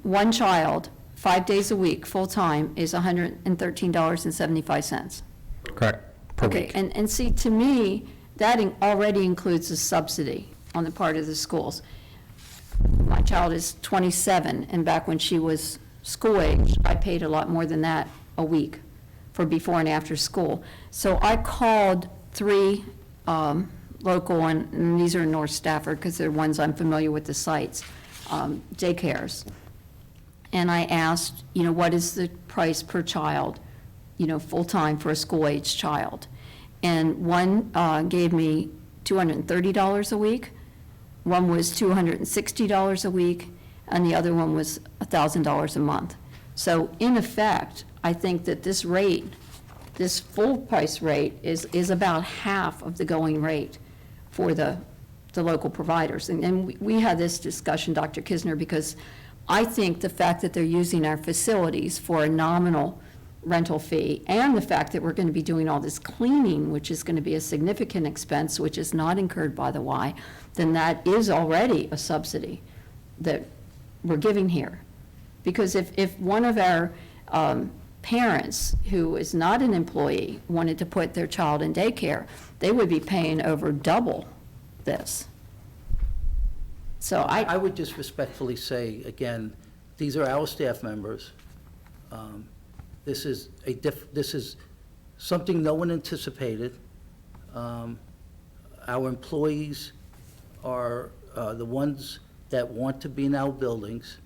one child, 5 days a week, full-time, is $113.75. Correct, per Okay, week. and see, to me, that already includes a subsidy on the part of the schools. My child is 27, and back when she was school age, I paid a lot more than that a week for before and after school. So I called 3 local, and these are in North Stafford, because they're ones I'm familiar with the sites, daycares. And I asked, what is the price per child, full-time for a school-age child? And one gave me $230 a week, one was $260 a week, and the other one was $1,000 a month. So in effect, I think that this rate, this full price rate is about half of the going rate for the local providers. And we had this discussion, Dr. Kisner, because I think the fact that they're using our facilities for a nominal rental fee, and the fact that we're going to be doing all this cleaning, which is going to be a significant expense, which is not incurred by the Y, then that is already a subsidy that we're giving here. Because if one of our parents who is not an employee wanted to put their child in daycare, they would be paying over double this. So I would just respectfully say, again, these are our staff members. This is something no one anticipated. Our employees are the ones that want to be in our buildings.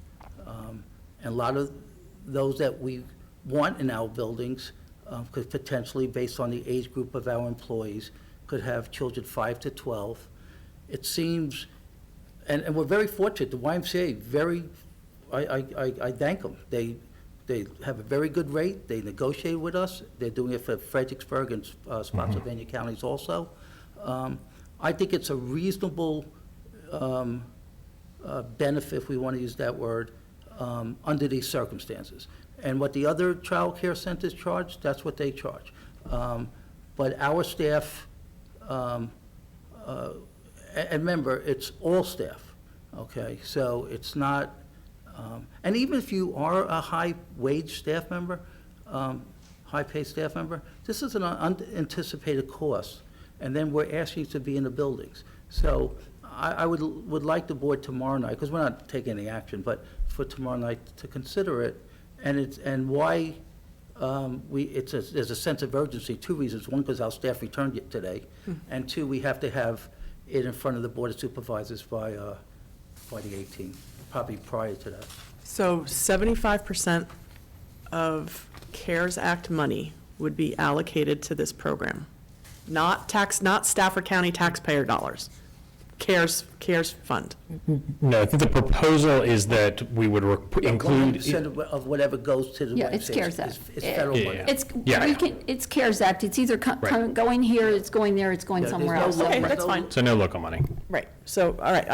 And a lot of those that we want in our buildings could potentially, based on the age group of our employees, could have children 5 to 12. It seems, and we're very fortunate, the YMCA, I thank them. They have a very good rate, they negotiate with us, they're doing it for Fredericksburg and Spotsylvania counties also. I think it's a reasonable benefit, if we want to use that word, under these circumstances. And what the other child care centers charge, that's what they charge. But our staff, and remember, it's all staff, okay? So it's not, and even if you are a high-wage staff member, high-paid staff member, this is an unanticipated cost, and then we're asking you to be in the buildings. So I would like the board tomorrow night, because we're not taking any action, but for tomorrow night to consider it, and why there's a sense of urgency. 2 reasons. One, because our staff returned it today, and 2, we have to have it in front of the Board of Supervisors by the 18th, probably prior to that. So 75% of CARES Act money would be allocated to this program, not Stafford County taxpayer dollars. CARES fund. No, I think the proposal is that we would include. 100% of whatever goes to the Yeah, YMCA it's CARES Act. is federal money. Yeah. It's CARES Act, it's either Right. going here, it's going there, it's going Yeah, somewhere there's else. no- Okay, there's that's no- fine. So no local money. Right, so, all right,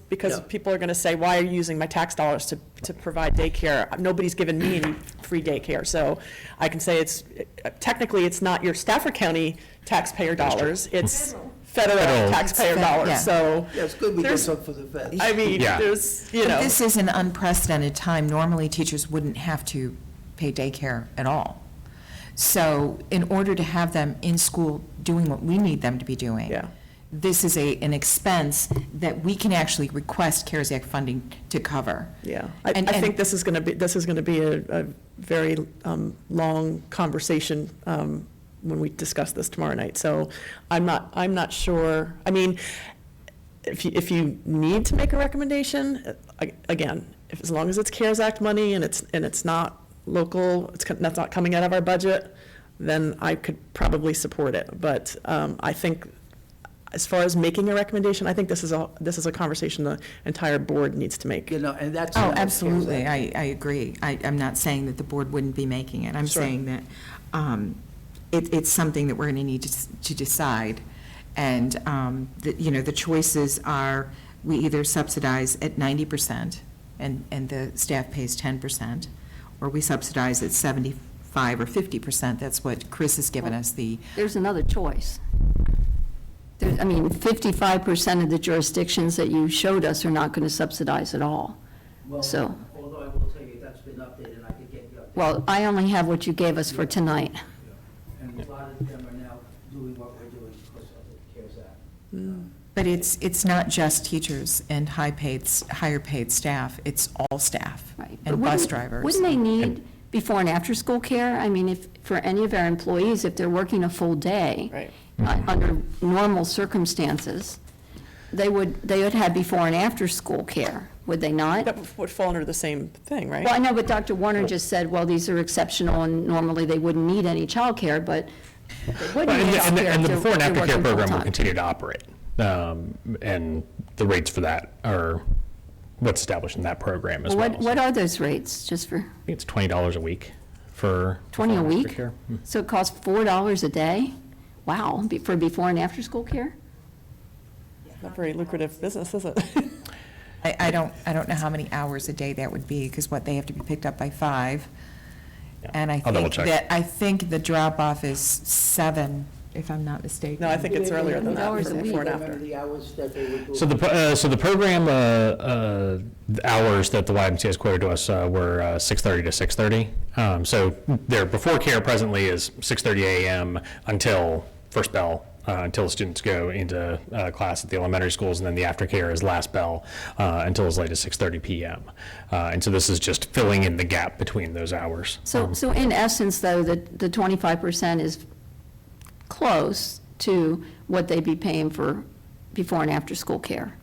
because Yeah. people are going to say, why are you using my tax dollars to provide daycare? Nobody's given me any free daycare, so I can say technically, it's not your Stafford County taxpayer dollars, it's federal Federal. taxpayer It's fed- dollars, yeah. so, Yeah, it's good we get There's- some for the feds. I mean, Yeah. there's, But this is an unprecedented time. Normally, teachers wouldn't have to pay daycare at all. So in order to have them in school doing what we need them to be doing, Yeah. this is an expense that we can actually request CARES Act funding to cover. Yeah, And- I and- think this is going to be a very long conversation when we discuss this tomorrow night. So I'm not sure, I mean, if you need to make a recommendation, again, as long as it's CARES Act money and it's not local, that's not coming out of our budget, then I could probably support it. But I think as far as making a recommendation, I think this is a conversation the entire board needs to make. And that's. Oh, absolutely, I agree. I'm not saying that the board wouldn't be making it. I'm Sure. saying that it's something that we're going to need to decide. And, the choices are, we either subsidize at 90% and the staff pays 10%, or we subsidize at 75 or 50%. That's what Chris has given us There's another choice. 55% of the jurisdictions that you showed us are not going to subsidize at all. Well, So- although I will tell you, that's been updated, and I could get you updated. Well, I only have what you gave us for tonight. And a lot of them are now doing what we're doing. because of the CARES Act. But it's not just teachers and higher paid staff, it's all staff Right. But and bus wouldn't- drivers. Wouldn't they need before and after school care? I mean, if, for any of our employees, if they're working a full day. Right. Under normal circumstances, they would have before and after school care, would they not? That would fall under the same thing, right? Well, I know, but Dr. Warner just said, well, these are exceptional and normally they wouldn't need any childcare, but they wouldn't need And childcare and if the before and they're after care working program will full-time. continue to operate. And the rates for that are what's established in that program as well. What are those rates, just for I think it's $20 a week for. 20 a before and after week? care. So it costs $4 a day? Wow, for before and after school care? Not very lucrative business, is it? I don't know how many hours a day that would be, because they have to be picked up by 5. Yeah. And I'll double check. I think the drop-off is 7, if I'm not mistaken. No, I think it's earlier than that, Hours for a week. before and Remember after. the hours that they would do? So the program the hours that the YMCA has quoted to us were 6:30 to 6:30. So their before care presently is 6:30 a.m. until first bell, until the students go into class at the elementary schools, and then the aftercare is last bell until as late as 6:30 p.m. And so this is just filling in the gap between those hours. So in essence, though, the 25% is close to what they'd be paying for before and after school care.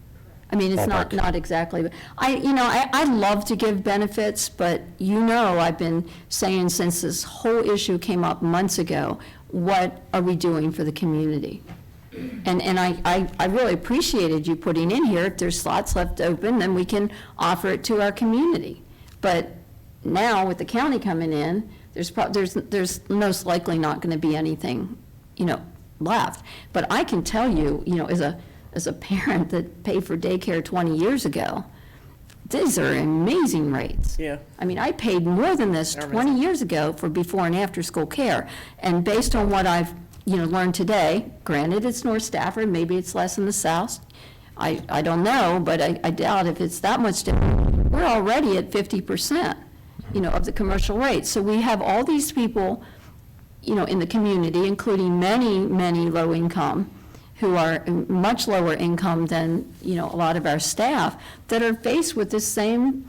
I mean, it's Ballpark. not exactly, but I love to give benefits, but I've been saying since this whole issue came up months ago, what are we doing for the community? And I really appreciated you putting in here, if there's slots left open, then we can offer it to our community. But now with the county coming in, there's most likely not going to be anything, left. But I can tell you, as a parent that paid for daycare 20 years ago, these are amazing rates. Yeah. I mean, I paid more than this They're 20 years ago for before and after school care. And based on what I've, learned today, granted it's North Stafford, maybe it's less in the south. I don't know, but I doubt if it's that much different. We're already at 50%, of the commercial rates. So we have all these people, in the community, including many, many low income, who are much lower income than, a lot of our staff, that are faced with this same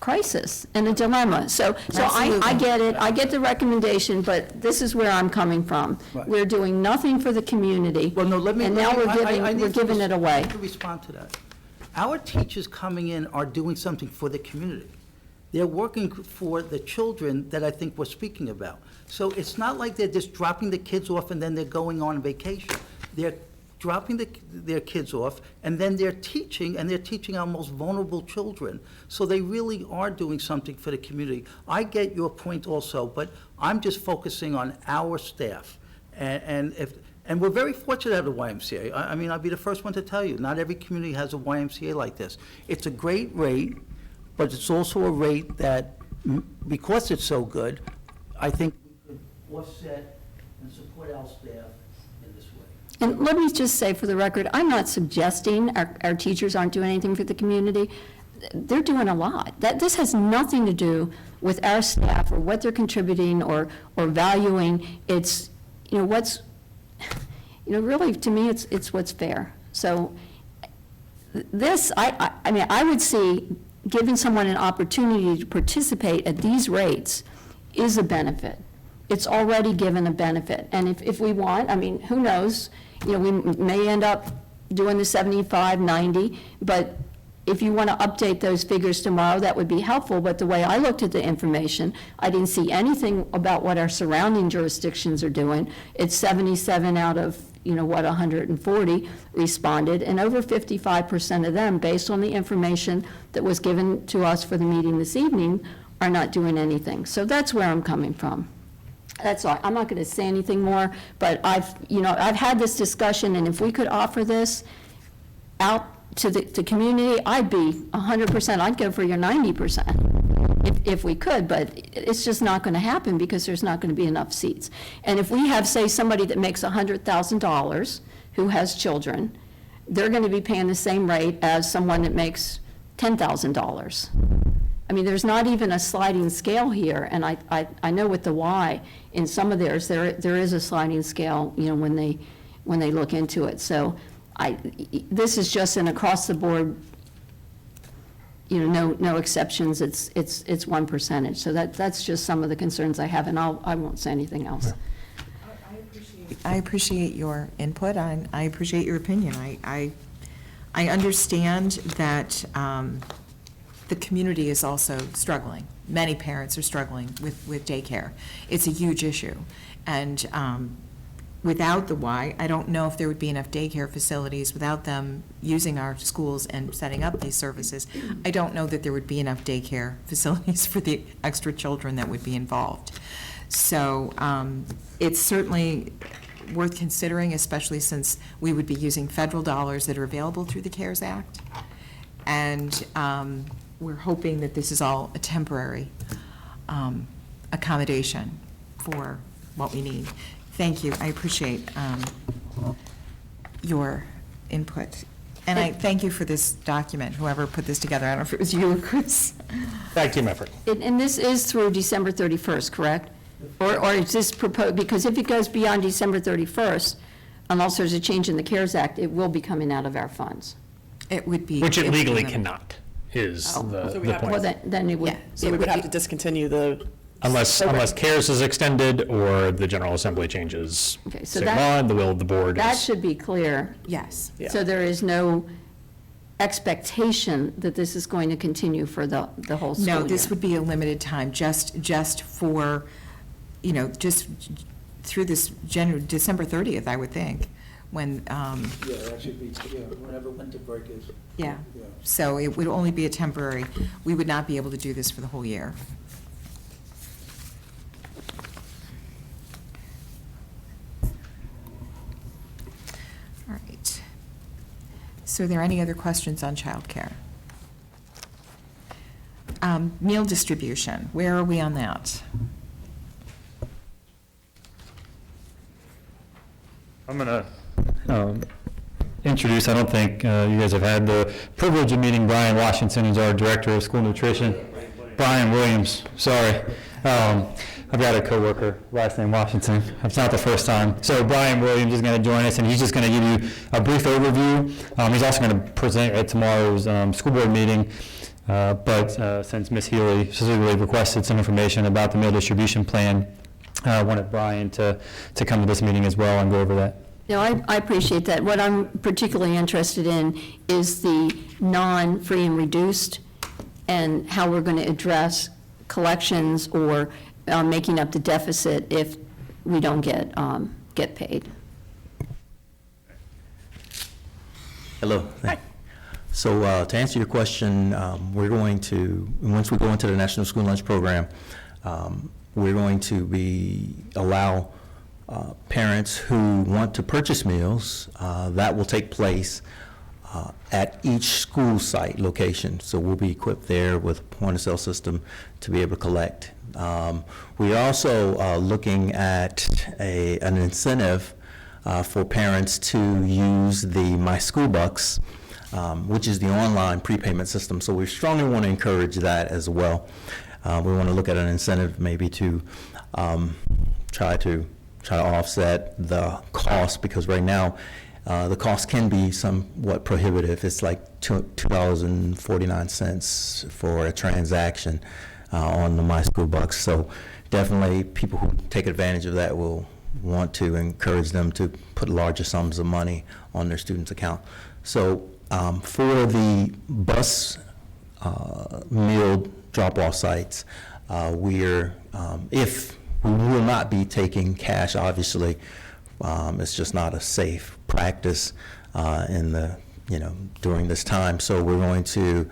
crisis and a dilemma. So I get it, I get the recommendation, but this is where I'm coming from. Right. We're doing nothing for the community. Well, no, let me. And now I need we're to giving it away. I need to respond to that. Our teachers coming in are doing something for the community. They're working for the children that I think we're speaking about. So it's not like they're just dropping the kids off and then they're going on vacation. They're dropping their kids off, and then they're teaching our most vulnerable children. So they really are doing something for the community. I get your point also, but I'm just focusing on our staff. And we're very fortunate to have the YMCA. I mean, I'll be the first one to tell you, not every community has a YMCA like this. It's a great rate, but it's also a rate that, because it's so good, I think we could offset and support our staff in this way. And let me just say for the record, I'm not suggesting our teachers aren't doing anything for the community. They're doing a lot. This has nothing to do with our staff or what they're contributing or valuing. It's, really, to me, it's what's fair. So this, I mean, I would see giving someone an opportunity to participate at these rates is a benefit. It's already given a benefit. And if we want, I mean, who knows? We may end up doing the 75, 90, but if you want to update those figures tomorrow, that would be helpful. But the way I looked at the information, I didn't see anything about what our surrounding jurisdictions are doing. It's 77 out of, 140 responded, and over 55% of them, based on the information that was given to us for the meeting this evening, are not doing anything. So that's where I'm coming from. That's all. I'm not going to say anything more, but I've had this discussion, and if we could offer this out to the community, I'd be 100%. I'd go for your 90% if we could, but it's just not going to happen because there's not going to be enough seats. And if we have, say, somebody that makes $100,000 who has children, they're going to be paying the same rate as someone that makes $10,000. I mean, there's not even a sliding scale here, and I know with the Y, in some of theirs, there is a sliding scale, when they when they look into it. So this is just an across-the-board, no exceptions, it's one percentage. So that's just some of the concerns I have, and I won't say anything else. I appreciate your input, I appreciate your opinion. I understand that the community is also struggling. Many parents are struggling with daycare. It's a huge issue. And without the Y, I don't know if there would be enough daycare facilities without them using our schools and setting up these services. I don't know that there would be enough daycare facilities for the extra children that would be involved. So it's certainly worth considering, especially since we would be using federal dollars that are available through the CARES Act. And we're hoping that this is all a temporary accommodation for what we need. Thank you. I appreciate your input. And I thank you for this document, whoever put this together. I don't know if it was you or Chris. Tag team effort. And this is through December 31st, correct? Or is this proposed, because if it goes beyond December 31st, unless there's a change in the CARES Act, it will be coming out of our funds. It would be. Which it would be legally limited. cannot, is So we the have to- point. Well, then it would. Yeah. So we would have to discontinue the. Unless CARES is extended or the General Assembly changes Okay, so state that- law and the will of the board That is. should be clear. Yes. Yeah. So there is no expectation that this is going to continue for the whole school year. No, this would be a limited time, just for, just through this December 30th, I would think, when, Yeah, that should be, whenever winter break is. yeah. Yeah. So it would only be a temporary, we would not be able to do this for the whole year. All right. So are there any other questions on childcare? Meal distribution, where are we on that? I'm going to introduce, I don't think you guys have had the privilege of meeting Brian Washington, who's our Director of School Nutrition. Brian Williams, sorry. I've got a coworker, last name Washington. It's not the first time. So Brian Williams is going to join us, and he's just going to give you a brief overview. He's also going to present at tomorrow's school board meeting. But since Ms. Healy specifically requested some information about the meal distribution plan, I wanted Brian to come to this meeting as well and go over that. No, I appreciate that. What I'm particularly interested in is the non-free and reduced and how we're going to address collections or making up the deficit if we don't get paid. Hello. Hi. So to answer your question, we're going to, once we go into the National School Lunch Program, we're going to allow parents who want to purchase meals, that will take place at each school site location. So we'll be equipped there with a point-of-sale system to be able to collect. We're also looking at an incentive for parents to use the My School Bucks, which is the online prepayment system. So we strongly want to encourage that as well. We want to look at an incentive maybe to try to offset the cost, because right now the cost can be somewhat prohibitive. It's like $2.49 for a transaction on the My School Bucks. So definitely people who take advantage of that will want to encourage them to put larger sums of money on their student's account. So for the bus meal drop-off sites, if we will not be taking cash, obviously, it's just not a safe practice during this time. So we're going to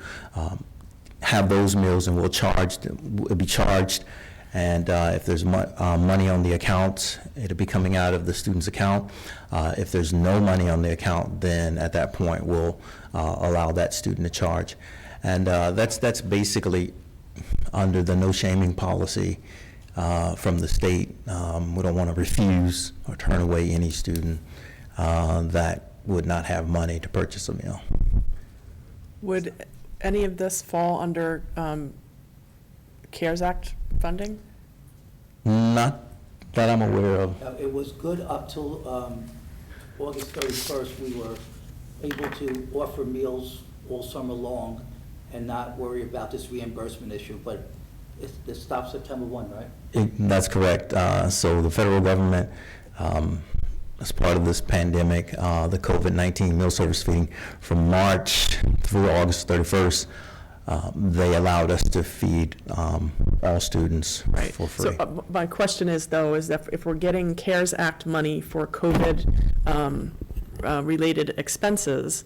have those meals, and we'll be charged. And if there's money on the account, it'll be coming out of the student's account. If there's no money on the account, then at that point we'll allow that student to charge. And that's basically under the no shaming policy from the state. We don't want to refuse or turn away any student that would not have money to purchase a meal. Would any of this fall under CARES Act funding? Not that I'm aware of. It was good up till August 31st, we were able to offer meals all summer long and not worry about this reimbursement issue, but it stops September 1, right? That's correct. So the federal government, as part of this pandemic, the COVID-19 meal service feeding, from March through August 31st, they allowed us to feed all students Right. for free. So my question is, though, is that if we're getting CARES Act money for COVID related expenses,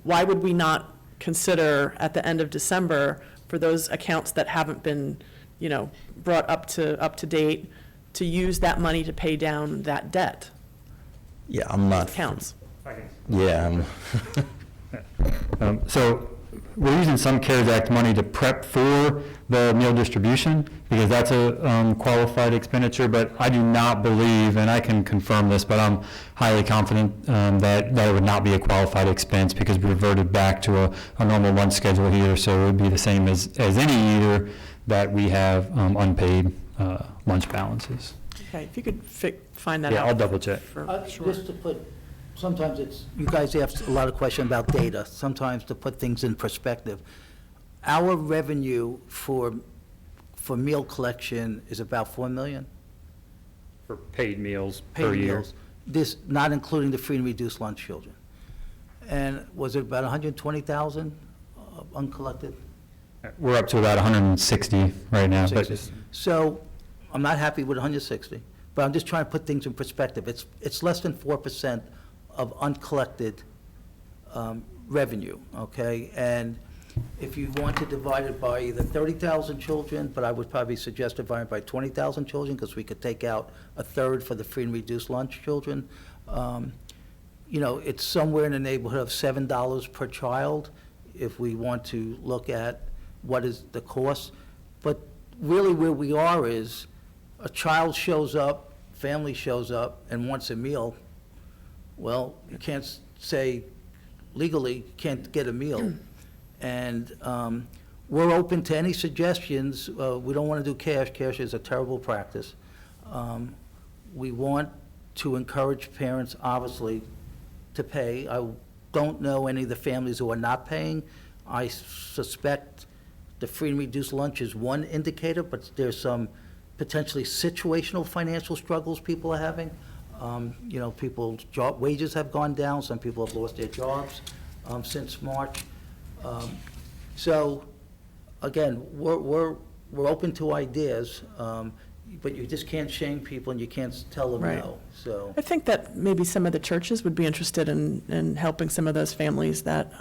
why would we not consider at the end of December for those accounts that haven't been, brought up to date, to use that money to pay down that debt? Yeah, I'm not. Counts. Yeah, So we're using some CARES Act money to prep for the meal distribution, because that's a qualified expenditure, but I do not believe, and I can confirm this, but I'm highly confident that it would not be a qualified expense, because we reverted back to a normal lunch schedule here, so it would be the same as any year that we have unpaid lunch balances. Okay, if you could find that out. Yeah, I'll double check. Sure. Just to put, sometimes you guys ask a lot of questions about data, sometimes to put things in perspective. Our revenue for meal collection is about 4 million For paid meals paid per year. meals. This, not including the free and reduced lunch children. And was it about 120,000 uncollected? We're up to about 160 right now, but So, I'm not happy with 160, but I'm just trying to put things in perspective. It's less than 4% of uncollected revenue, okay? And if you want to divide it by either 30,000 children, but I would probably suggest dividing it by 20,000 children, because we could take out a third for the free and reduced lunch children. It's somewhere in the neighborhood of $7 per child if we want to look at what is the cost. But really where we are is, a child shows up, family shows up and wants a meal. Well, you can't say legally, you can't get a meal. And we're open to any suggestions. We don't want to do cash. Cash is a terrible practice. We want to encourage parents, obviously, to pay. I don't know any of the families who are not paying. I suspect the free and reduced lunch is one indicator, but there's some potentially situational financial struggles people are having. People's wages have gone down. Some people have lost their jobs since March. So, again, we're open to ideas, but you just can't shame people and you can't tell them Right. no. So, I think that maybe some of the churches would be interested in helping some of those families that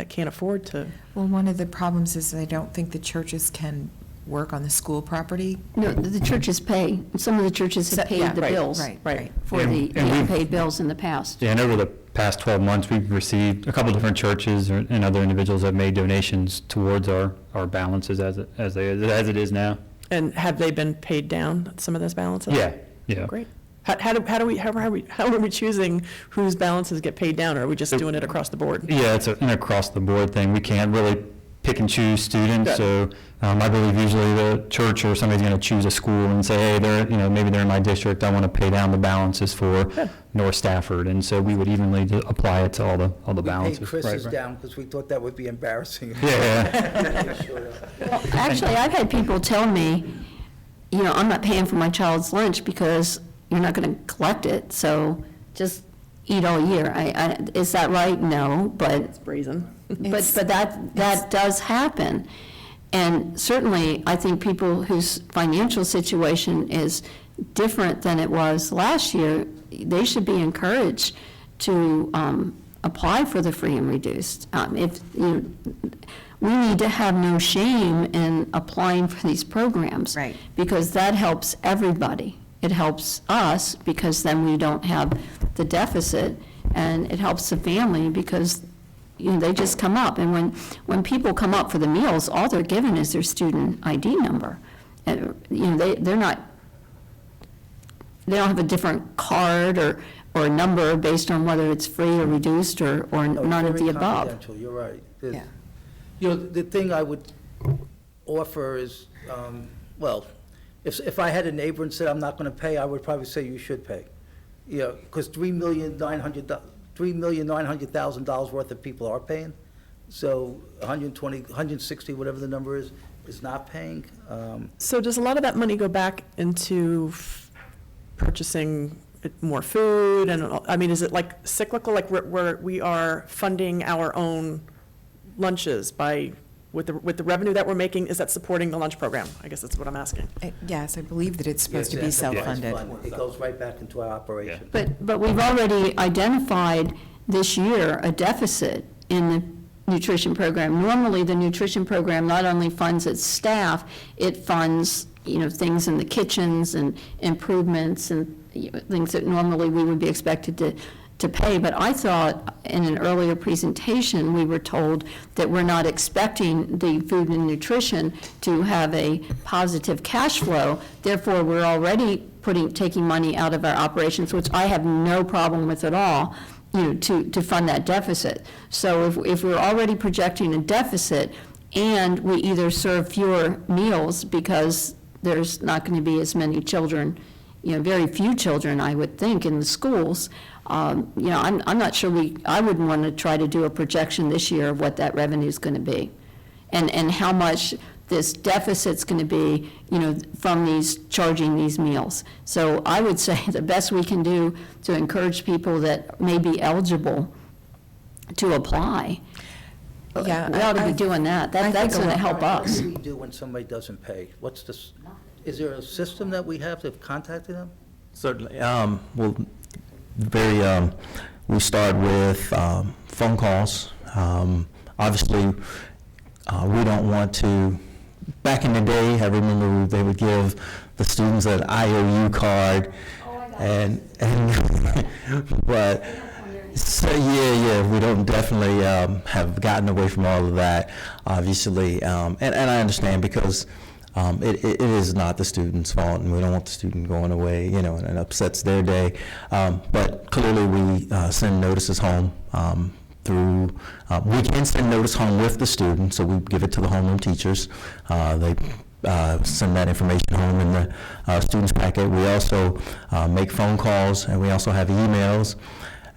can't afford to. Well, one of the problems is I don't think the churches can work on the school property. No, the churches pay, some of the churches have Yeah, paid the right, bills right. for And- the and we've- unpaid bills in the past. Yeah, and over the past 12 months, we've received a couple different churches and other individuals have made donations towards our balances as it is now. And have they been paid down, some of those balances? Yeah. Great. How are we choosing whose balances get paid down, or are we just doing it across the board? Yeah, it's an across-the-board thing. We can't really pick and choose students, Yeah. so I believe usually the church or somebody's going to choose a school and say, hey, maybe they're in my district, I want to pay down the balances for North Stafford, and so we would evenly apply it to all the we balances. paid Chris's Right. down because we thought that would be embarrassing. Yeah. Actually, I've had people tell me, I'm not paying for my child's lunch because you're not going to collect it, so just eat all year. Is that right? No, but It's brazen. But that does happen. And certainly, I think people whose financial situation is different than it was last year, they should be encouraged to apply for the free and reduced. We need to have no shame in applying for these programs. Right. Because that helps everybody. It helps us because then we don't have the deficit, and it helps the family because they just come up, and when people come up for the meals, all they're given is their student ID number. And, they don't have a different card or a number based on whether it's free or reduced or No, none of very the above. confidential, you're right. Yeah. The thing I would offer is, if I had a neighbor and said, I'm not going to pay, I would probably say you should pay. Yeah, because $3,900,000 worth of people are paying, so 120, 160, whatever the number is not paying. So does a lot of that money go back into purchasing more food and, I mean, is it like cyclical, like we are funding our own lunches with the revenue that we're making, is that supporting the lunch program? I guess that's what I'm asking. Yes, I believe that it's supposed to be Yes, enterprise self-funded. fund. It goes right back into our operation. But we've already identified this year a deficit in the nutrition program. Normally, the nutrition program not only funds its staff, it funds, things in the kitchens and improvements and things that normally we would be expected to pay. But I thought in an earlier presentation, we were told that we're not expecting the food and nutrition to have a positive cash flow. Therefore, we're already taking money out of our operations, which I have no problem with at all, to fund that deficit. So if we're already projecting a deficit and we either serve fewer meals because there's not going to be as many children, very few children, I would think, in the schools, I'm not sure I wouldn't want to try to do a projection this year of what that revenue is going to be and how much this deficit's going to be, from charging these meals. So I would say the best we can do to encourage people that may be eligible to apply, Yeah, we ought to I- be doing that. I think That's a going to lot- help us. What do we do when somebody doesn't pay? Is there a system that we have to contact them? Certainly. Well, we start with phone calls. Obviously, we don't want to, back in the day, I remember they would give the students an IOU card. But, so, we don't definitely have gotten away from all of that, obviously. And I understand because it is not the student's fault, and we don't want the student going away, and it upsets their day. But clearly, we send notices home we can send notice home with the student, so we give it to the homeroom teachers. They send that information home in the student's packet. We also make phone calls, and we also have emails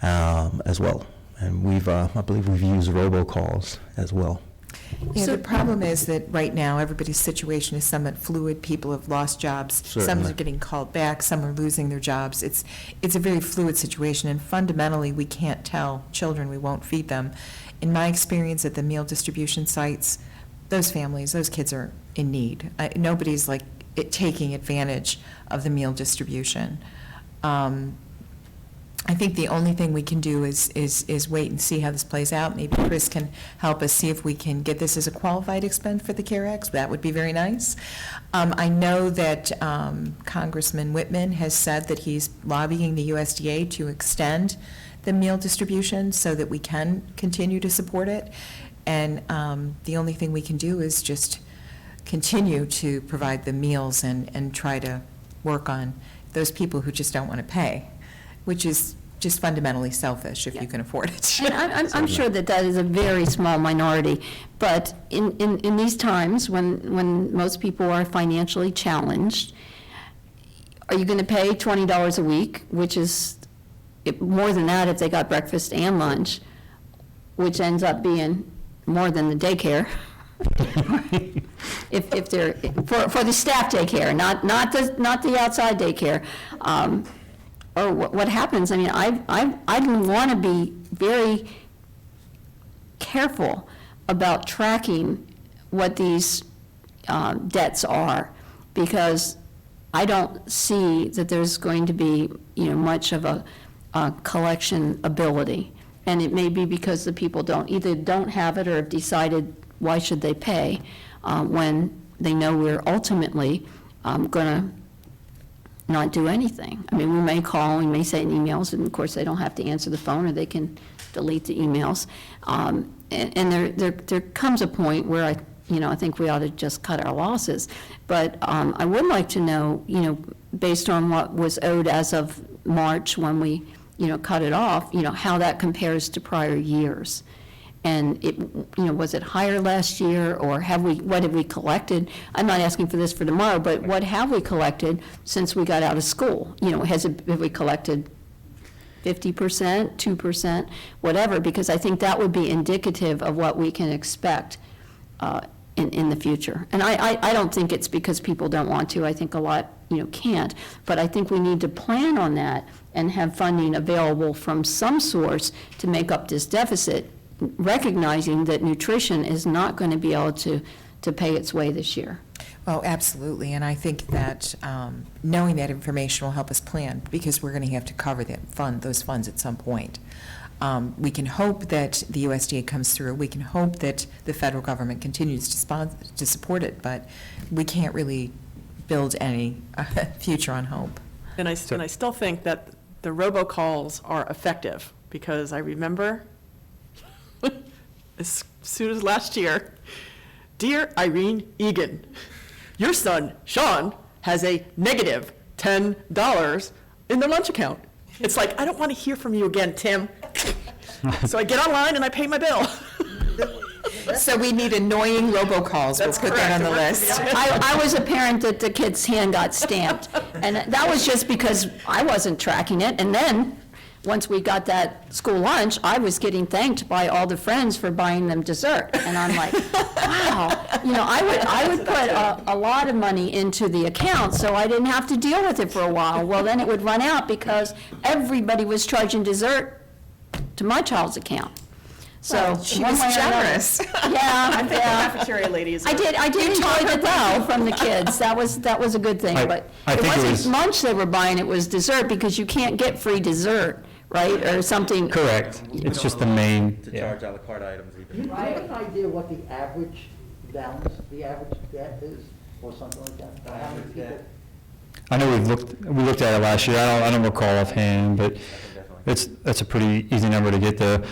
as well. And I believe we've used robocalls as well. Yeah, So- the problem is that right now, everybody's situation is somewhat fluid. People have lost jobs. Some Certainly. are getting called back, some are losing their jobs. It's a very fluid situation, and fundamentally, we can't tell children we won't feed them. In my experience at the meal distribution sites, those families, those kids are in need. Nobody's taking advantage of the meal distribution. I think the only thing we can do is wait and see how this plays out. Maybe Chris can help us see if we can get this as a qualified expense for the CARE Act. That would be very nice. I know that Congressman Whitman has said that he's lobbying the USDA to extend the meal distribution so that we can continue to support it. And the only thing we can do is just continue to provide the meals and try to work on those people who just don't want to pay, which is just fundamentally selfish if you can afford it. And I'm sure that is a very small minority, but in these times, when most people are financially challenged, are you going to pay $20 a week, which is more than that if they got breakfast and lunch, which ends up being more than the daycare? If they're, for the staff daycare, not the outside daycare. Or what happens, I mean, I want to be very careful about tracking what these debts are, because I don't see that there's going to be, much of a collection ability. And it may be because the people either don't have it or have decided why should they pay when they know we're ultimately going to not do anything. I mean, we may call, we may send emails, and of course, they don't have to answer the phone, or they can delete the emails. And there comes a point where I think we ought to just cut our losses. But I would like to know, based on what was owed as of March when we, cut it off, how that compares to prior years. And was it higher last year, or what have we collected? I'm not asking for this for tomorrow, but what have we collected since we got out of school? Have we collected 50%, 2%, whatever, because I think that would be indicative of what we can expect in the future. And I don't think it's because people don't want to. I think a lot, can't. But I think we need to plan on that and have funding available from some source to make up this deficit, recognizing that nutrition is not going to be able to pay its way this year. Oh, absolutely, and I think that knowing that information will help us plan, because we're going to have to cover those funds at some point. We can hope that the USDA comes through. We can hope that the federal government continues to support it, but we can't really build any future on hope. And I still think that the robocalls are effective, because I remember as soon as last year, "Dear Irene Egan, your son, Sean, has a negative $10 in their lunch account." It's like, I don't want to hear from you again, Tim. So I get online and I pay my bill. So we need annoying robocalls. We'll put that on the list. I was a parent that the kid's hand got stamped, and that was just because I wasn't tracking it. And then, once we got that school lunch, I was getting thanked by all the friends for buying them dessert. And I'm like, wow, I would put a lot of money into the account so I didn't have to deal with it for a while. Well, then it would run out because everybody was charging dessert to my child's account. So She one was way or another- generous. Yeah, I think the yeah. cafeteria ladies. I did enjoy the though from the kids. That was a good thing, but I it think it wasn't was- lunch they were buying, it was dessert, because you can't get free dessert, right, or something. Correct. It's just the main, To charge à la carte items Do even. you have an idea what the average balance, the average debt is, or something like that? How many people? I know we looked at it last year. I don't recall offhand, but that's a pretty easy number to get there.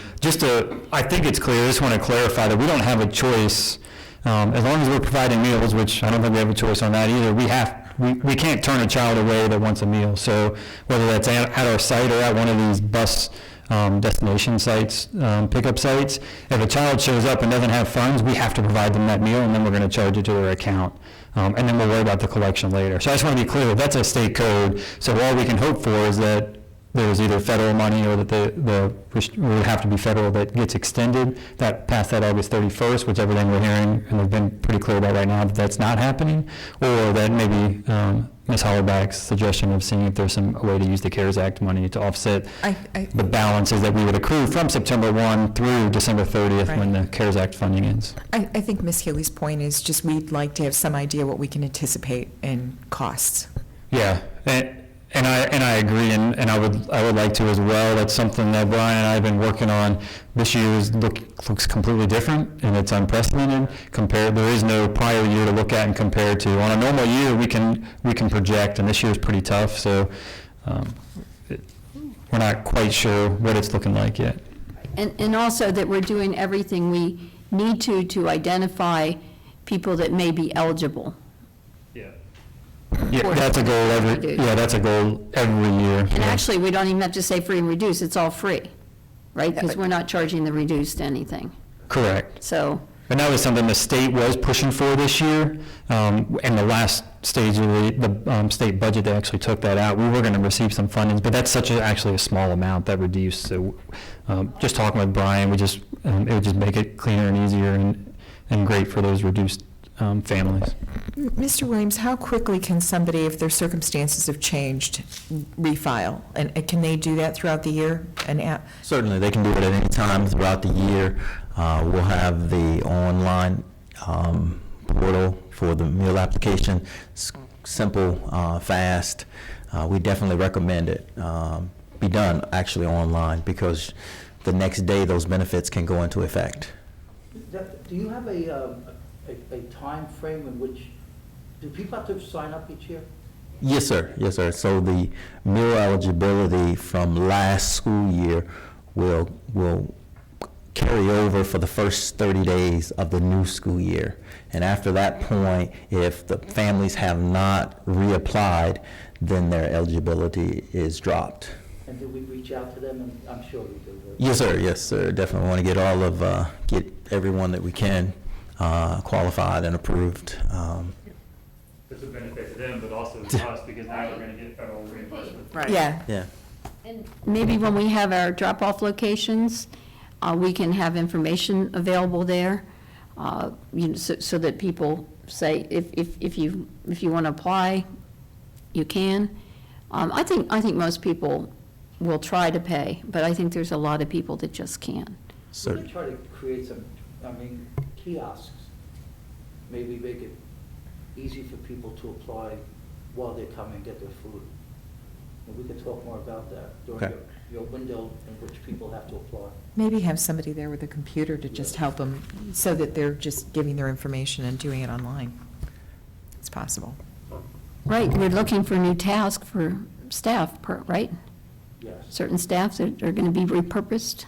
I think it's clear, I just want to clarify that we don't have a choice, as long as we're providing meals, which I don't think we have a choice on that either. We can't turn a child away that wants a meal. So whether that's at our site or at one of these bus destination sites, pickup sites, if a child shows up and doesn't have funds, we have to provide them that meal, and then we're going to charge it to their account. And then we'll worry about the collection later. So I just want to be clear, that's a state code. So all we can hope for is that there's either federal money or that it would have to be federal that gets extended past that August 31st, which everything we're hearing, and we've been pretty clear about right now, that that's not happening, or that maybe Ms. Hollerback's suggestion of seeing if there's a way to use the CARES Act money to offset the balances that we would accrue from September 1 through December 30th when the CARES Act funding ends. I think Ms. Healy's point is just we'd like to have some idea what we can anticipate in costs. Yeah, and I agree, and I would like to as well. That's something that Brian and I have been working on. This year looks completely different, and it's unprecedented. There is no prior year to look at and compare to. On a normal year, we can project, and this year is pretty tough. So we're not quite sure what it's looking like yet. And also that we're doing everything we need to identify people that may be eligible. Yeah, that's a goal every year. And actually, we don't even have to say free and reduced, it's all free, right? Because we're not charging the reduced anything. Correct. So, And that was something the state was pushing for this year. In the last stage of the state budget, they actually took that out. We were going to receive some funding, but that's actually a small amount that reduced. So just talking with Brian, it would just make it cleaner and easier and great for those reduced families. Mr. Williams, how quickly can somebody, if their circumstances have changed, refile? And can they do that throughout the year? Certainly, they can do it at any time throughout the year. We'll have the online portal for the meal application. It's simple, fast. We definitely recommend it be done actually online, because the next day those benefits can go into effect. Do you have a time frame in which, do people have to sign up each year? Yes, sir. Yes, sir. So the meal eligibility from last school year will carry over for the first 30 days of the new school year. And after that point, if the families have not reapplied, then their eligibility is dropped. And do we reach out to them? And I'm sure we do. Right? Yes, sir. Yes, sir. Definitely want to get everyone that we can qualified and approved. It's a benefit to them, but also to us, because now we're going to get federal reimbursement. Right. Yeah. Yeah. And maybe when we have our drop-off locations, we can have information available there, so that people say, if you want to apply, you can. I think most people will try to pay, but I think there's a lot of people that just can't. We could try to create some, kiosks, maybe make it easy for people to apply while they come and get their food. And we could talk more about that during Okay. your window in which people have to apply. Maybe have somebody there with a computer to just help them, so that they're just giving their information and doing it online. It's possible. Right, we're looking for a new task for staff, right? Yes. Certain staff that are going to be repurposed.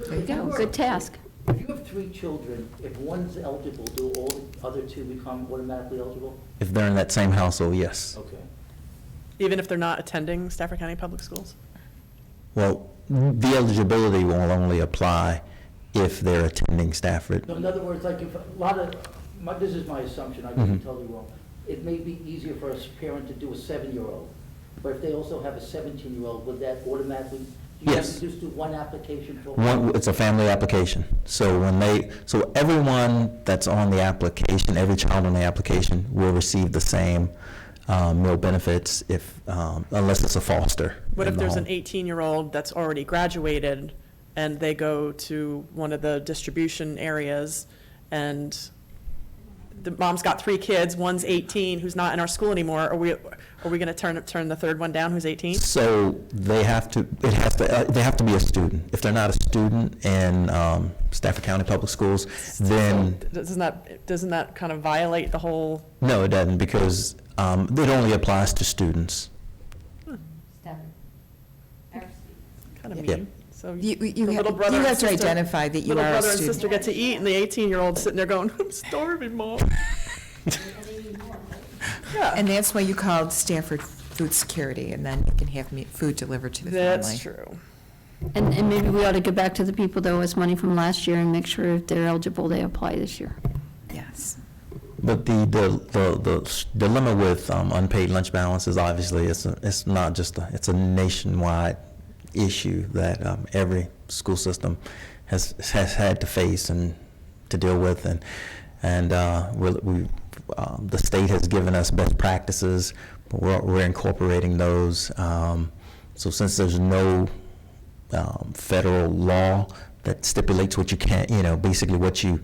There you go, good task. If you have 3 children, if one's eligible, do all the other 2 become automatically eligible? If they're in that same household, yes. Okay. Even if they're not attending Stafford County Public Schools? Well, the eligibility will only apply if they're attending Stafford. No, in other words, like if a lot of, this is my assumption, I could be totally wrong. It may be easier for a parent to do a 7-year-old, but if they also have a 17-year-old, would that automatically? You have Yes. to just do one application for? It's a family application. So so everyone that's on the application, every child on the application will receive the same meal benefits unless it's a foster. What in if the there's an home. 18-year-old that's already graduated and they go to one of the distribution areas and the mom's got 3 kids, one's 18, who's not in our school anymore, are we going to turn the third one down who's 18? So they have to be a student. If they're not a student in Stafford County Public Schools, then Doesn't that kind of violate the whole? no, it doesn't, because it only applies to students. Kind of Yeah. mean. So You the have little you brother and have to sister- identify that you little are a brother and student. sister get to eat, and the 18-year-old sitting there going, "I'm starving, Mom." Yeah, And that's why you called Stafford Food Security, and then you can have food delivered to the family. that's true. And maybe we ought to go back to the people that owe us money from last year and make sure if they're eligible, they apply this year. Yes. But the dilemma with unpaid lunch balance is obviously it's not just it's a nationwide issue that every school system has had to face and to deal with, and the state has given us best practices, but we're incorporating those. So since there's no federal law that stipulates what you can't, basically what you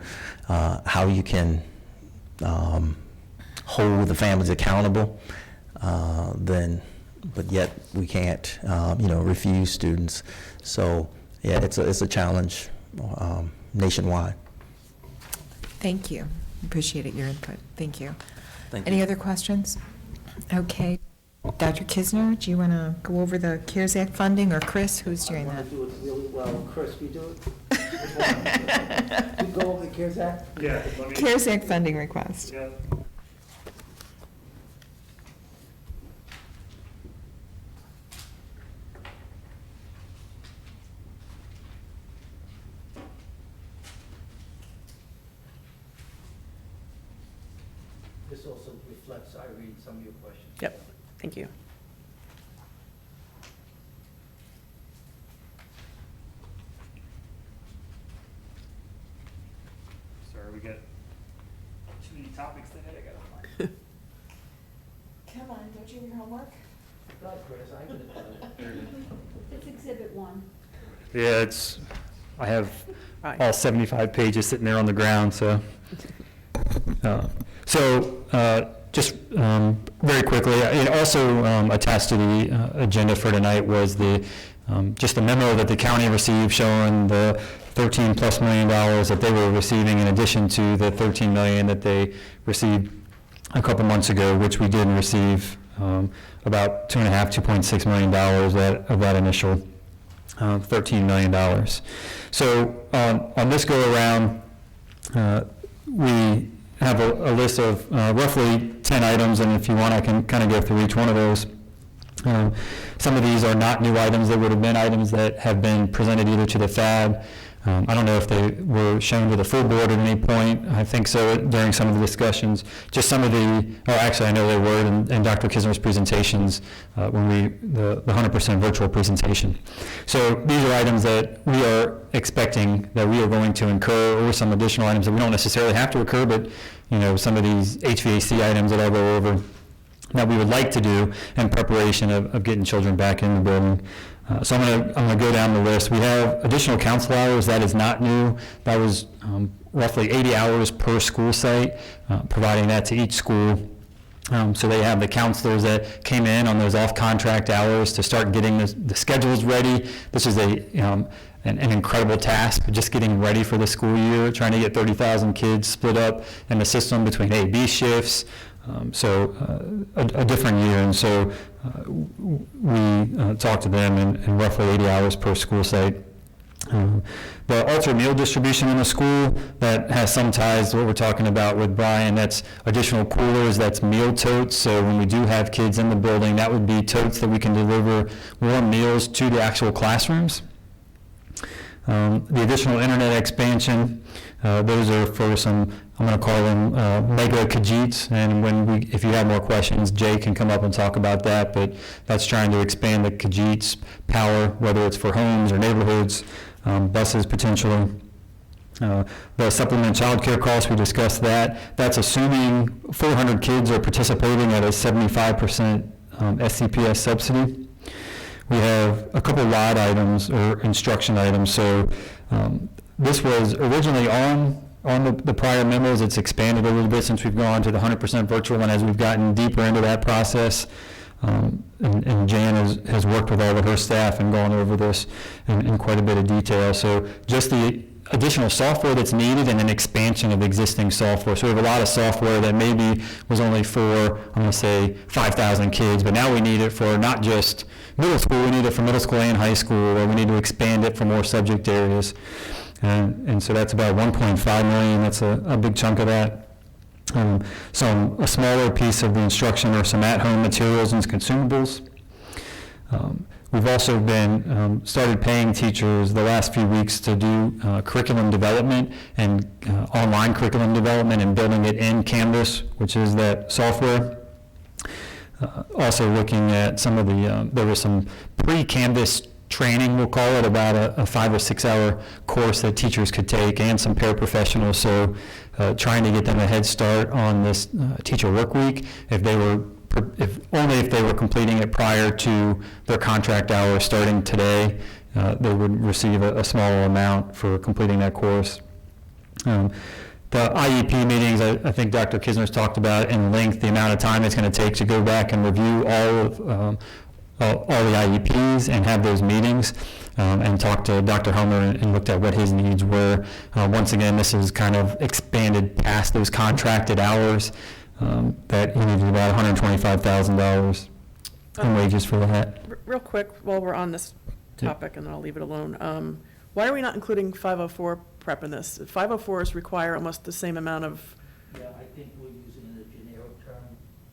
how you can hold the families accountable, but yet we can't, refuse students. So, yeah, it's a challenge nationwide. Thank you. Appreciate it, your input. Thank you. Thank Any you. other questions? Okay. Dr. Kisner, do you want to go over the CARES Act funding, or Chris, who's doing I that? want to do it really well. Chris, we do it? Which one? We go over the CARES Act? Yeah. CARES Act funding request. This also reflects, Irene, some of your questions. Yep, thank you. Sorry, we got too many topics today, I gotta find. Come on, don't you have your homework? God, Chris, I could have done it. It's Exhibit 1. Yeah, I have all 75 pages sitting there on the ground, so. Just very quickly, it also attached to the agenda for tonight was just the memo that the county received showing the $13+ million that they were receiving in addition to the $13 million that they received a couple months ago, which we did receive about $2.6 million of that initial $13 million. So on this go-around, we have a list of roughly 10 items, and if you want, I can kind of go through each one of those. Some of these are not new items. They would have been items that have been presented either to the FAB. I don't know if they were shown to the full board at any point. I think so during some of the discussions. Just some of actually I know they were in Dr. Kisner's presentations when the 100% virtual presentation. So these are items that we are expecting that we are going to incur, or some additional items that we don't necessarily have to incur, but some of these HVAC items that I'll go over that we would like to do in preparation of getting children back in the building. So I'm going to go down the list. We have additional council hours. That is not new. That was roughly 80 hours per school site, providing that to each school. So they have the counselors that came in on those off-contract hours to start getting the schedules ready. This is an incredible task, just getting ready for the school year, trying to get 30,000 kids split up in the system between A, B shifts. A different year, and so we talked to them in roughly 80 hours per school site. The altered meal distribution in the school, that has some ties to what we're talking about with Brian. That's additional coolers, that's meal totes. So when we do have kids in the building, that would be totes that we can deliver warm meals to the actual classrooms. The additional internet expansion, those are for some, I'm going to call them Lego Khajiits, and if you have more questions, Jay can come up and talk about that, but that's trying to expand the Khajiits power, whether it's for homes or neighborhoods, buses potentially. The supplement child care costs, we discussed that. That's assuming 400 kids are participating at a 75% SCPS subsidy. We have a couple lot items or instruction items. So this was originally on the prior memos. It's expanded a little bit since we've gone to the 100% virtual, and as we've gotten deeper into that process, and Jan has worked with all of her staff and gone over this in quite a bit of detail. So just the additional software that's needed and an expansion of existing software. So we have a lot of software that maybe was only for, I'm going to say, 5,000 kids, but now we need it for not just middle school, we need it for middle school and high school, or we need to expand it for more subject areas. And so that's about 1.5 million. That's a big chunk of that. A smaller piece of the instruction are some at-home materials and consumables. We've also been started paying teachers the last few weeks to do curriculum development and online curriculum development and building it in Canvas, which is that software. Also looking at some of the, there was some pre-Canvas training, we'll call it, about a 5 or 6 hour course that teachers could take, and some paraprofessionals. So trying to get them a head start on this teacher work week, if they were completing it prior to their contract hours starting today, they would receive a smaller amount for completing that course. The Iep meetings, I think Dr. Kisner's talked about in length, the amount of time it's going to take to go back and review all the IEPs and have those meetings, and talk to Dr. Homer and looked at what his needs were. Once again, this is kind of expanded past those contracted hours. That he needed about $125,000 in wages for that. Real quick, while we're on this topic, and then I'll leave it alone. Why are we not including 504 prep in this? 504s require almost the same amount of. Yeah, I think we're using a generic term,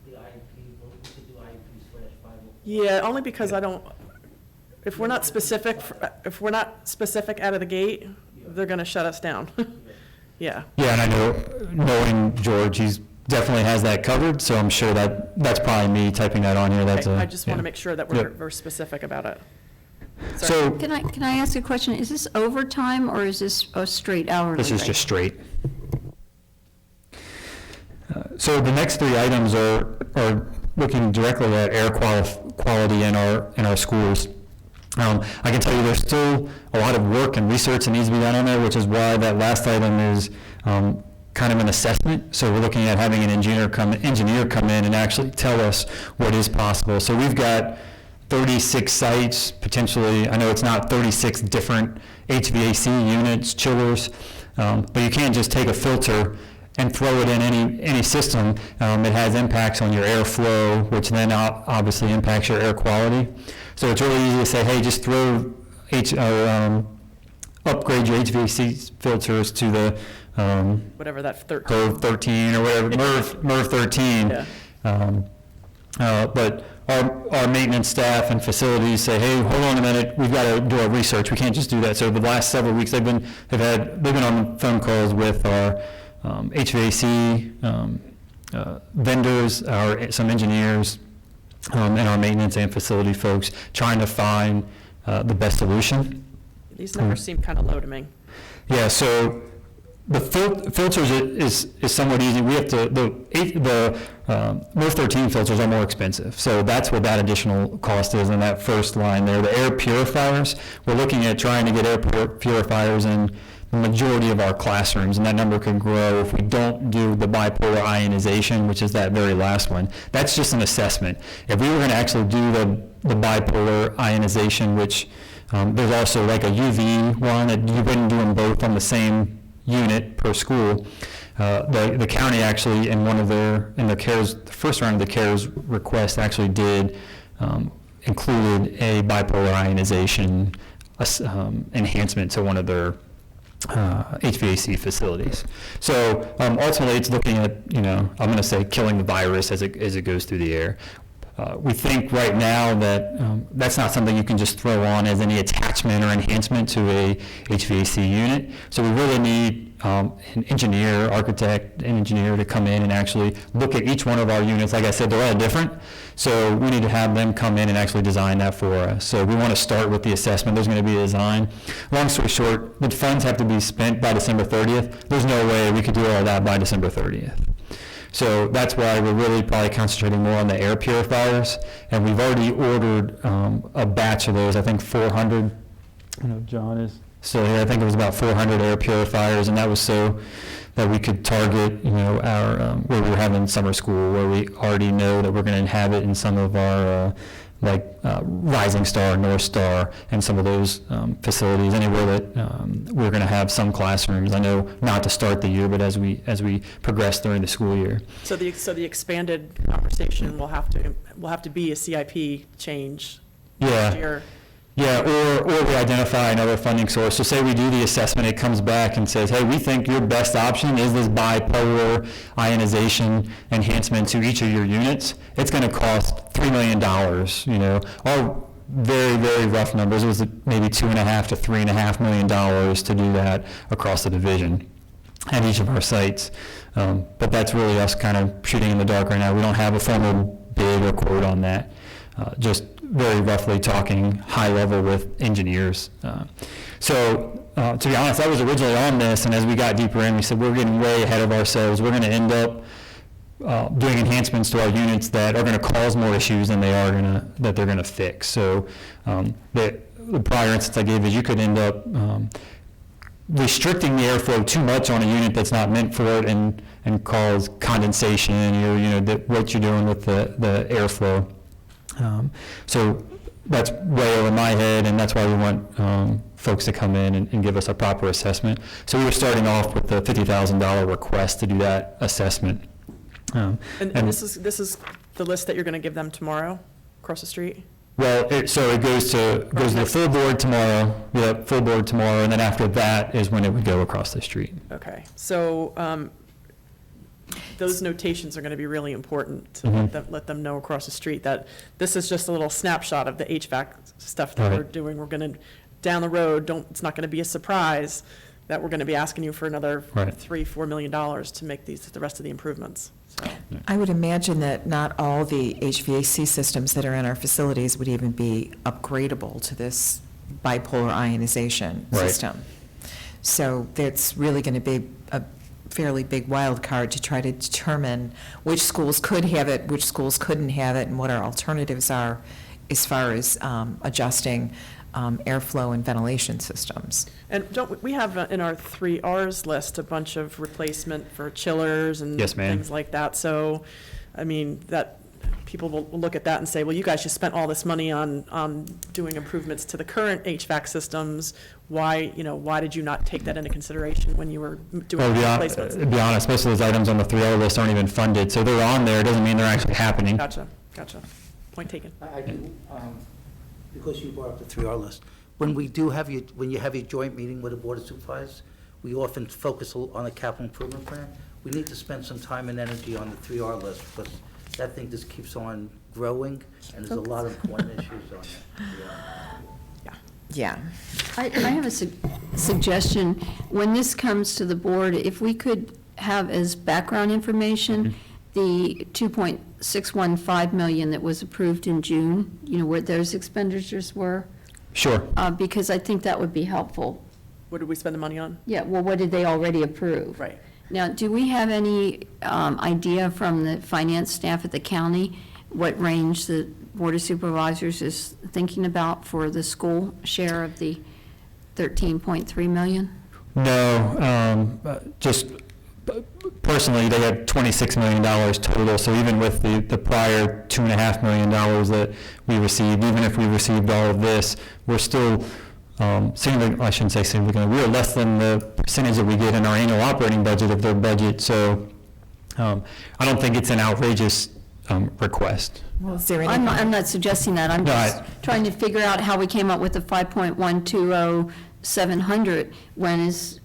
the IEP, but we could do IEP/504. Yeah, only because I don't. If we're not specific, out of the gate, they're going to shut us down. Yeah. Yeah, and I know, knowing George, he's definitely has that covered, so I'm sure that's probably me typing that on here. I just want to make sure that we're specific about it. So Can I ask a question? Is this overtime or is this a straight hourly this is rate? just straight. So the next three items are looking directly at air quality in our schools. I can tell you there's still a lot of work and research that needs to be done on there, which is why that last item is kind of an assessment. So we're looking at having an engineer come in and actually tell us what is possible. So we've got 36 sites, potentially. I know it's not 36 different HVAC units, chillers, but you can't just take a filter and throw it in any system. It has impacts on your airflow, which then obviously impacts your air quality. So it's really easy to say, hey, just upgrade your HVAC filters to the whatever that 13. Code 13 or whatever, MERV 13. Yeah. But our maintenance staff and facilities say, hey, hold on a minute, we've got to do our research, we can't just do that. So the last several weeks, they've been on phone calls with our HVAC vendors, some engineers, and our maintenance and facility folks, trying to find the best solution. These numbers seem kind of low to me. Yeah, so the filters is somewhat easy. We have to, the Most 13 filters are more expensive. So that's what that additional cost is in that first line there. The air purifiers, we're looking at trying to get air purifiers in the majority of our classrooms, and that number can grow if we don't do the bipolar ionization, which is that very last one. That's just an assessment. If we were going to actually do the bipolar ionization, which there's also like a UV one, that you wouldn't do them both on the same unit per school. The county actually, in the CARES, the first round of the CARES request actually did included a bipolar ionization enhancement to one of their HVAC facilities. So ultimately, it's looking at, I'm going to say, killing the virus as it goes through the air. We think right now that that's not something you can just throw on as any attachment or enhancement to a HVAC unit. So we really need an architect, and engineer to come in and actually look at each one of our units. Like I said, they're all different. So we need to have them come in and actually design that for us. So we want to start with the assessment. There's going to be a design. Long story short, the funds have to be spent by December 30th. There's no way we could do all that by December 30th. So that's why we're really probably concentrating more on the air purifiers, and we've already ordered a batch of those. I think 400. I know John is still here. I think it was about 400 air purifiers, and that was so that we could target, our where we're having summer school, where we already know that we're going to have it in some of our Rising Star, North Star, and some of those facilities, anywhere that we're going to have some classrooms. I know not to start the year, but as we progress during the school year. So the expanded conversation will have to be a CIP change next year. Yeah, or we identify another funding source. So say we do the assessment, it comes back and says, hey, we think your best option is this bipolar ionization enhancement to each of your units. It's going to cost $3 million, Our very, very rough numbers was maybe $2.5 to $3.5 million to do that across the division at each of our sites. But that's really us kind of shooting in the dark right now. We don't have a formal bid or quote on that. Just very roughly talking high level with engineers. So to be honest, I was originally on this, and as we got deeper in, we said we're getting way ahead of ourselves. We're going to end up doing enhancements to our units that are going to cause more issues than they're going to fix. So the prior instance I gave is you could end up restricting the airflow too much on a unit that's not meant for it and cause condensation, what you're doing with the airflow. So that's way over my head, and that's why we want folks to come in and give us a proper assessment. So we were starting off with the $50,000 request to do that assessment. And this is the list that you're going to give them tomorrow, across the street? Well, so it goes to the full board tomorrow. Yeah, full board tomorrow, and then after that is when it would go across the street. Okay, so those notations are going to be really important to let them know across the street that this is just a little snapshot of the HVAC stuff that we're doing. We're going to, down the road, it's not going to be a surprise that we're going to be asking you for another $3-4 million to make the rest of the improvements. So. I would imagine that not all the HVAC systems that are in our facilities would even be upgradable to this bipolar ionization system. So that's really going to be a fairly big wild card to try to determine which schools could have it, which schools couldn't have it, and what our alternatives are as far as adjusting airflow and ventilation systems. And don't we have in our 3 Rs list a bunch of replacement for chillers and things like that? So, I mean, that people will look at that and say, well, you guys just spent all this money on doing improvements to the current HVAC systems. Why did you not take that into consideration when you were doing replacements? To be honest, most of those items on the 3R list aren't even funded, so they're on there. It doesn't mean they're actually happening. Gotcha. Point taken. I do, because you brought up the 3R list. When you have your joint meeting with the Board of Supervisors, we often focus on a capital improvement plan. We need to spend some time and energy on the 3R list, because that thing just keeps on growing, and there's a lot of important issues on it. Yeah. I have a suggestion. When this comes to the board, if we could have as background information, the $2.615 million that was approved in June, where those expenditures were, Sure. because I think that would be helpful. What did we spend the money on? Yeah, well, what did they already approve? Right. Now, do we have any idea from the finance staff at the county what range the Board of Supervisors is thinking about for the school share of the $13.3 million? No, just personally, they had $26 million total, so even with the prior $2.5 million that we received, even if we received all of this, we're still significant, I shouldn't say significantly, we're less than the percentage that we get in our annual operating budget of their budget, so I don't think it's an outrageous request. Well, is there I'm not suggesting that. I'm just trying to figure out how we came up with the 5.120700 when it's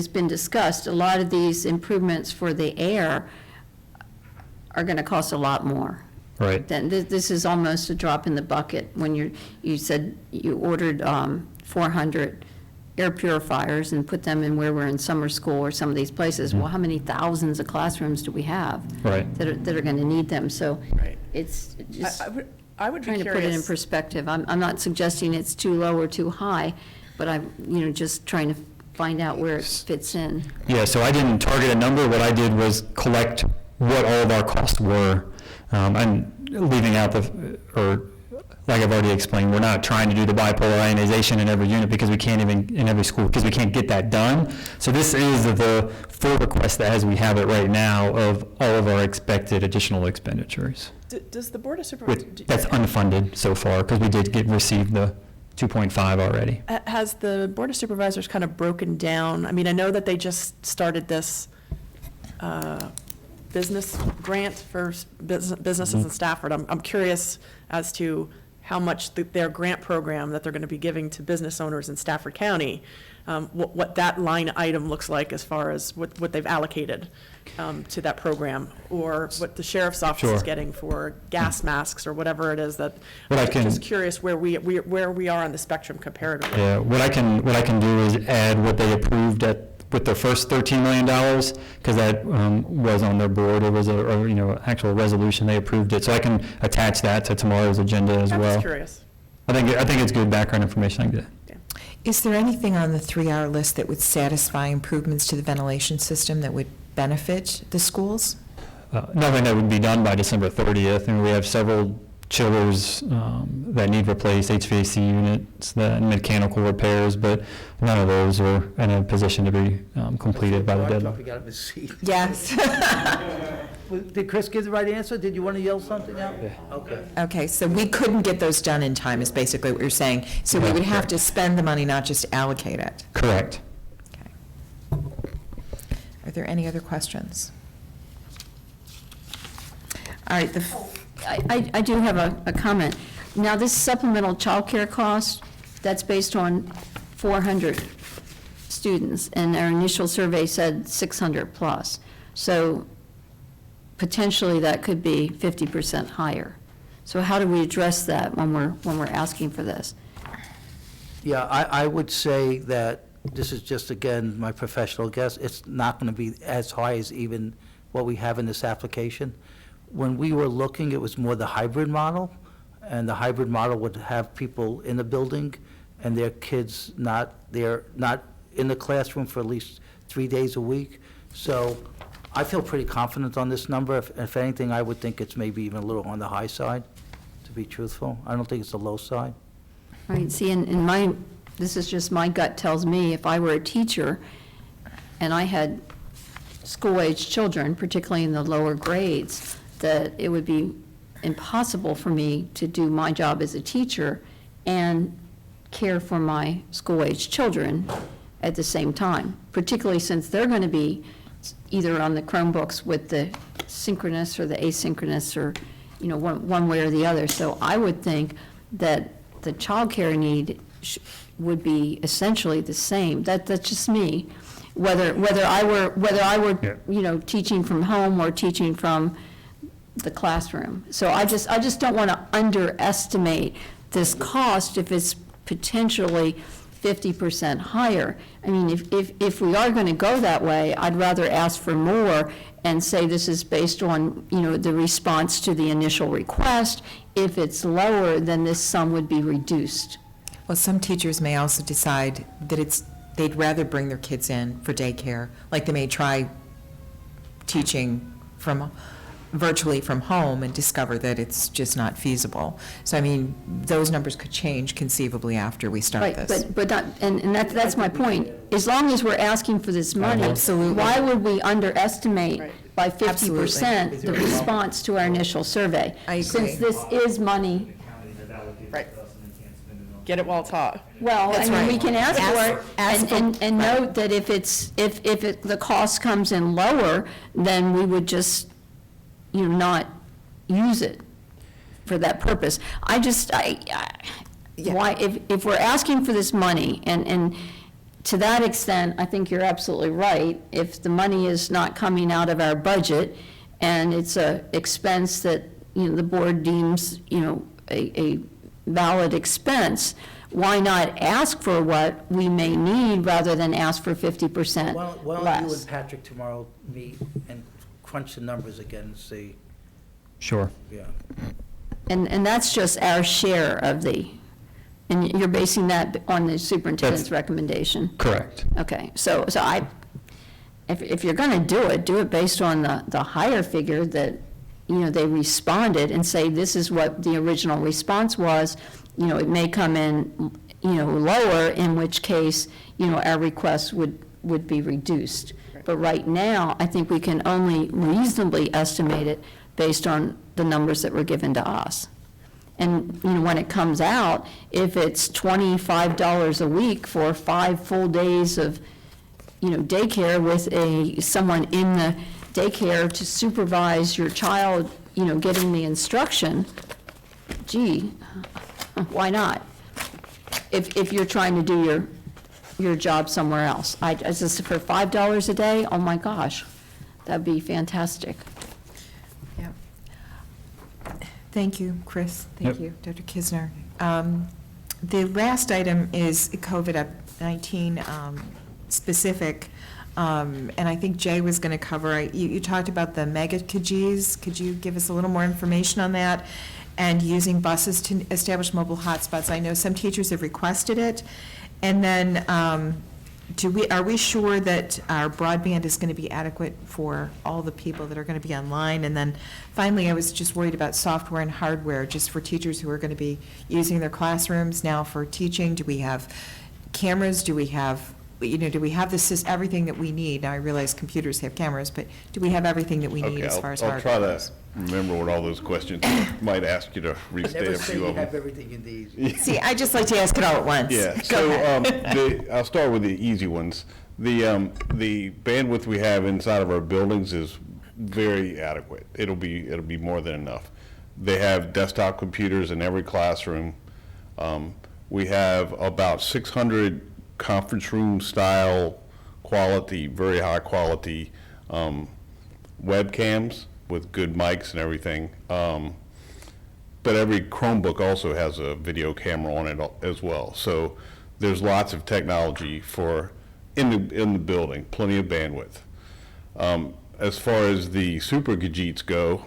been discussed. A lot of these improvements for the air are going to cost a lot more. Right. Then this is almost a drop in the bucket when you said you ordered 400 air purifiers and put them in where we're in summer school or some of these places. Well, how many thousands of classrooms do we have? Right. That are going to need them? So Right. it's just I would be trying to put it in curious. perspective. I'm not suggesting it's too low or too high, but I'm, just trying to find out where it fits in. Yeah, so I didn't target a number. What I did was collect what all of our costs were. I'm leaving out like I've already explained, we're not trying to do the bipolar ionization in every unit because we can't even, in every school, because we can't get that done. So this is the full request as we have it right now of all of our expected additional expenditures. Does the Board of Supervisors, That's unfunded so far, because we did receive the 2.5 already. has the Board of Supervisors kind of broken down? I mean, I know that they just started this business grant for businesses in Stafford. I'm curious as to how much their grant program that they're going to be giving to business owners in Stafford County, what that line item looks like as far as what they've allocated to that program, or what the sheriff's office is Sure. getting for gas masks or whatever it is that. What I I'm can- just curious where we are on the spectrum comparatively. Yeah, what I can do is add what they approved with their first $13 million, because that was on their board. It was actual resolution. They approved it. So I can attach that to tomorrow's agenda as I'm well. just curious. I think it's good background information. I can do that. Is there anything on the 3-hour list that would satisfy improvements to the ventilation system that would benefit the schools? Nothing that would be done by December 30th, and we have several chillers that need replaced, HVAC units, and mechanical repairs, but none of those are in a position to be completed by the deadline. He got up his seat. Yes. Did Chris give the right answer? Did you want to yell something out? Okay. Okay, so we couldn't get those done in time is basically what you're saying. So we Yeah, would have correct. to spend the money, not just allocate it. Correct. Okay. Are there any other questions? All right, I do have a comment. Now, this supplemental childcare cost, that's based on 400 students, and our initial survey said 600 plus. So potentially, that could be 50% higher. So how do we address that when we're asking for this? Yeah, I would say that, this is just, again, my professional guess, it's not going to be as high as even what we have in this application. When we were looking, it was more the hybrid model, and the hybrid model would have people in the building and their kids they're not in the classroom for at least 3 days a week. So I feel pretty confident on this number. If anything, I would think it's maybe even a little on the high side, to be truthful. I don't think it's the low side. Right, see, this is just my gut tells me, if I were a teacher and I had school-age children, particularly in the lower grades, that it would be impossible for me to do my job as a teacher and care for my school-age children at the same time, particularly since they're going to be either on the Chromebooks with the synchronous or the asynchronous, or, one way or the other. So I would think that the childcare need would be essentially the same. That's just me. Whether I were Yeah. teaching from home or teaching from the classroom. So I just don't want to underestimate this cost if it's potentially 50% higher. I mean, if we are going to go that way, I'd rather ask for more and say this is based on, the response to the initial request. If it's lower, then this sum would be reduced. Well, some teachers may also decide that they'd rather bring their kids in for daycare, like they may try teaching virtually from home and discover that it's just not feasible. So, I mean, those numbers could change conceivably after we start Right, this. but that's my point. As long as we're asking for this money, Absolutely. why would we underestimate Right. by 50% the response to our initial survey? I agree. Since this is money, Right. Get it while it's hot. well, I That's mean, we right. can ask for it Ask for- and note that if the cost comes in lower, then we would just, not use it for that purpose. Why, if we're asking for this money, and to that extent, I think you're absolutely right. If the money is not coming out of our budget, and it's a expense that, the board deems, a valid expense, why not ask for what we may need rather than ask for 50% Why don't you less? and Patrick tomorrow meet and crunch the numbers again and see, Sure. yeah. And that's just our share of and you're basing that on the superintendent's recommendation? Correct. Okay, so if you're going to do it based on the higher figure that, they responded and say, this is what the original response was, it may come in, lower, in which case, our request would be reduced. But right now, I think we can only reasonably estimate it based on the numbers that were given to us. And, when it comes out, if it's $25 a week for 5 full days of, daycare with someone in the daycare to supervise your child, getting the instruction, gee, why not? If you're trying to do your job somewhere else. Just for $5 a day, oh my gosh, that'd be fantastic. Yeah. Thank you, Chris. Thank Yep. you, Dr. Kisner. The last item is COVID-19 specific, and I think Jay was going to cover, you talked about the mega Kajis. Could you give us a little more information on that? And using buses to establish mobile hotspots. I know some teachers have requested it. And then, are we sure that our broadband is going to be adequate for all the people that are going to be online? And then finally, I was just worried about software and hardware, just for teachers who are going to be using their classrooms now for teaching. Do we have cameras? Do we have, everything that we need? Now, I realize computers have cameras, but do we have everything that we need as far as I'll hardware? try goes? to remember what all those questions are. Might ask you to restate Never a say few you of them. have everything you need. See, I just like to ask it all at once. Yeah, Go so ahead. I'll start with the easy ones. The bandwidth we have inside of our buildings is very adequate. It'll be more than enough. They have desktop computers in every classroom. We have about 600 conference room style quality, very high quality webcams with good mics and everything. But every Chromebook also has a video camera on it as well. So there's lots of technology in the building, plenty of bandwidth. As far as the super Gajits go,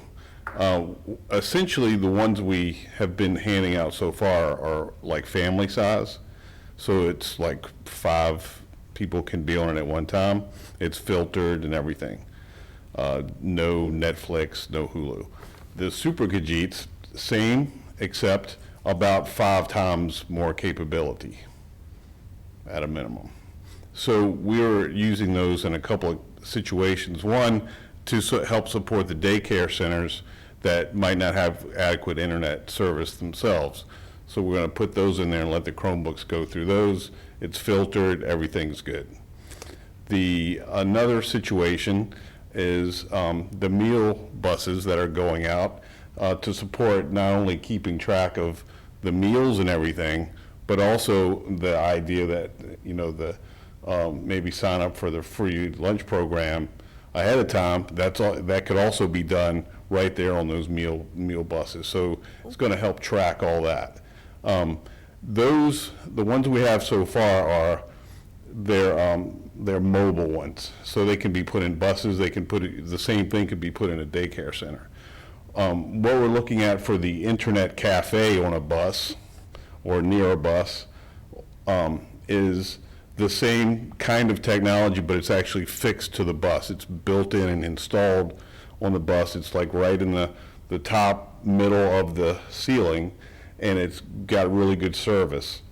essentially the ones we have been handing out so far are like family size. So it's like 5 people can be on it at one time. It's filtered and everything. No Netflix, no Hulu. The super Gajits, same, except about 5 times more capability at a minimum. So we're using those in a couple of situations. One, to help support the daycare centers that might not have adequate internet service themselves. So we're going to put those in there and let the Chromebooks go through those. It's filtered, everything's good. Another situation is the meal buses that are going out to support not only keeping track of the meals and everything, but also the idea that, maybe sign up for the free lunch program ahead of time. That could also be done right there on those meal buses. So it's going to help track all that. The ones we have so far are they're mobile ones, so they can be put in buses. They can the same thing could be put in a daycare center. What we're looking at for the internet cafe on a bus or near a bus is the same kind of technology, but it's actually fixed to the bus. It's built in and installed on the bus. It's like right in the top middle of the ceiling, and it's got really good service.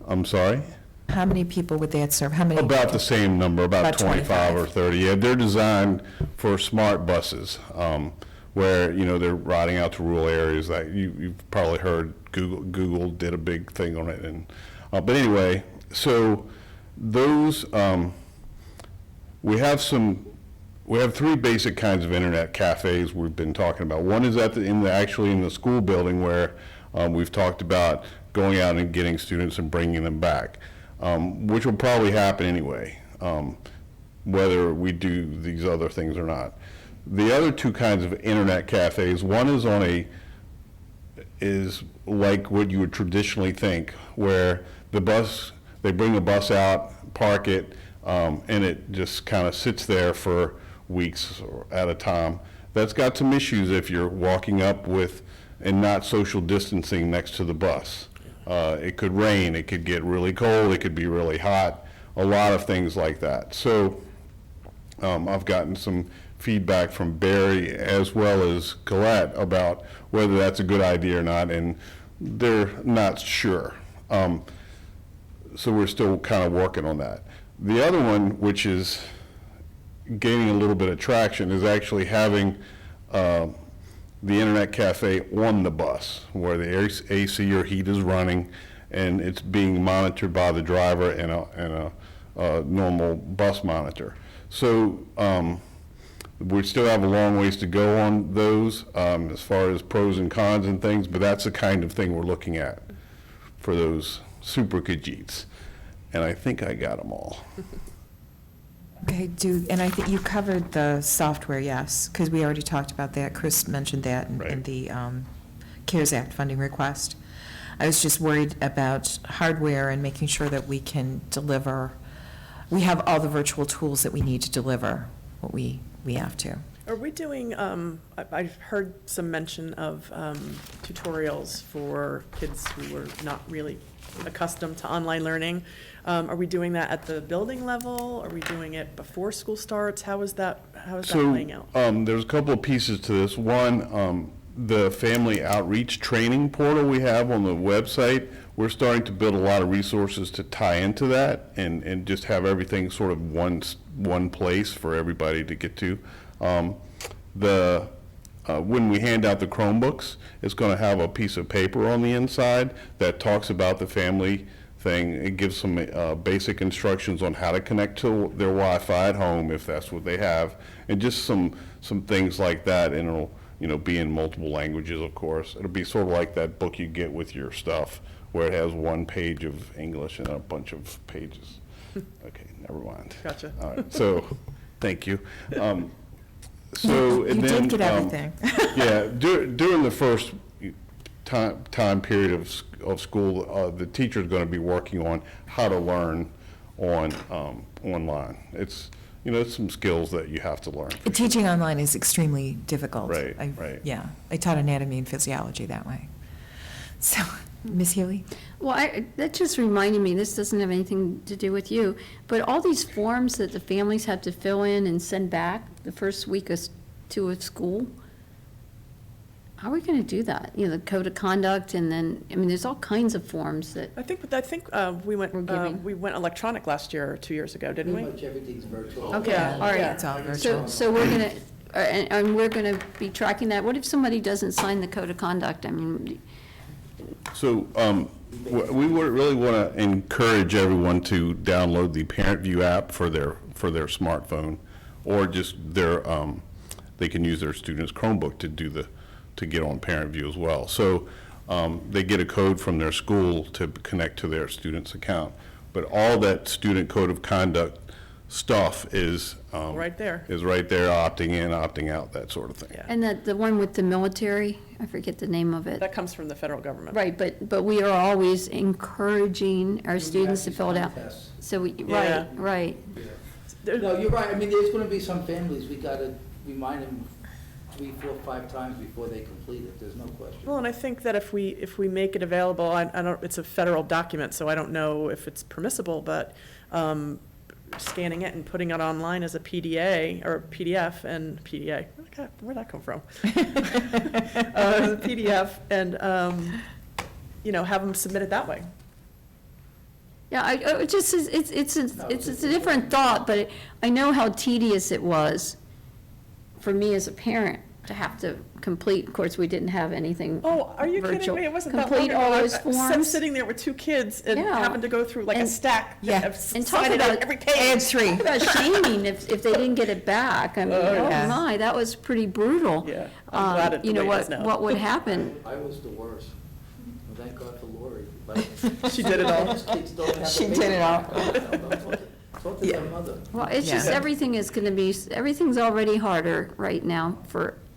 I'm sorry? How many people would that serve? How many? About the same number, about About 25 or 30. Yeah, they're designed for smart buses, where, you know, they're riding out to rural areas. That you've probably heard Google did a big thing on it. And but anyway, so those we have 3 basic kinds of internet cafes we've been talking about. One is actually in the school building, where we've talked about going out and getting students and bringing them back, which will probably happen anyway, whether we do these other things or not. The other 2 kinds of internet cafes, one is like what you would traditionally think, where they bring a bus out, park it, and it just kind of sits there for weeks or at a time. That's got some issues if you're walking up with and not social distancing next to the bus. It could rain, it could get really cold, it could be really hot, a lot of things like that. So I've gotten some feedback from Barry as well as Colette about whether that's a good idea or not, and they're not sure. So we're still kind of working on that. The other one, which is gaining a little bit of traction, is actually having the internet cafe on the bus, where the AC or heat is running, and it's being monitored by the driver and a normal bus monitor. So we still have a long ways to go on those as far as pros and cons and things, but that's the kind of thing we're looking at for those super Khajiits. And I think I got them all. Okay, and I think you covered the software, yes, because we already talked about that. Chris mentioned that in the CARES Act funding request. I was just worried about hardware and making sure that we can deliver. We have all the virtual tools that we need to deliver what we have to. Are we doing, I've heard some mention of tutorials for kids who are not really accustomed to online learning. Are we doing that at the building level? Are we doing it before school starts? How is that playing out? There's a couple of pieces to this. One, the family outreach training portal we have on the website, we're starting to build a lot of resources to tie into that and just have everything sort of one place for everybody to get to. When we hand out the Chromebooks, it's going to have a piece of paper on the inside that talks about the family thing. It gives some basic instructions on how to connect to their Wi-Fi at home, if that's what they have, and just some things like that. And it'll, you know, be in multiple languages, of course. It'll be sort of like that book you get with your stuff, where it has one page of English and a bunch of pages. Okay, never mind. Gotcha. All right, so thank you. So and You then, did get everything. yeah, during the first time period of school, the teacher's going to be working on how to learn on online. It's, you know, it's some skills that you have to learn. Teaching online is extremely difficult. Right, right. Yeah, I taught anatomy and physiology that way. So, Ms. Healy? Well, that just reminded me, this doesn't have anything to do with you, but all these forms that the families have to fill in and send back the first week of school, how are we going to do that? You know, the code of conduct, and then, I mean, there's all kinds of forms that, I think we We're giving. went electronic last year or 2 years ago, didn't we? Pretty much everything's virtual. okay, Yeah, all right. yeah. It's all virtual. So we're going to, and we're going to be tracking that. What if somebody doesn't sign the code of conduct? I mean, So we would really want to encourage everyone to download the Parent View app for their smartphone, or just they can use their student's Chromebook to get on Parent View as well. So they get a code from their school to connect to their student's account. But all that student code of conduct stuff is. Right there. Is right there, opting in, opting out, that sort of thing. Yeah. And the one with the military, I forget the name of it. That comes from the federal government. Right, but we are always encouraging our students to fill it out. Tests. So we, Yeah. right. No, you're right. I mean, there's gonna be some families, we gotta remind them 3, 4, 5 times before they complete it. There's no question. Well, and I think that if we make it available, I don't, it's a federal document, so I don't know if it's permissible, but scanning it and putting it online as a PDA or PDF and PDA, okay, where'd that come from? As a PDF and, have them submit it that way. Yeah, it just, it's a different thought, but I know how tedious it was for me as a parent to have to complete, of course, we didn't have anything Oh, are you kidding virtual. me? It wasn't that long Complete ago. all I those was forms. sitting there with 2 kids and Yeah. having to go through like a And- stack. Yeah. And talk sign it on about every page. Add 3. Talk about shaming if they didn't get it back. I mean, oh yeah. my, that was pretty brutal. Yeah, I'm glad it You know, the way it is now. what would happen? I was the worst. Well, thank God for Lori. But She did it all. these kids don't have She the did it all. paper. Talk to their mother. Well, it's just, Yeah. everything's already harder right now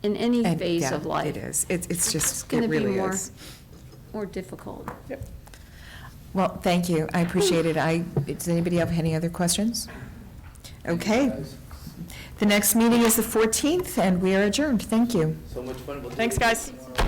in any And, phase yeah, of life. It is. It's just, gonna it be really more- is. More difficult. Yep. Well, thank you. I appreciate it. Does anybody have any other questions? Okay. The next meeting is the 14th, and we are adjourned. Thank you. So much fun. We'll do Thanks, it guys. tomorrow.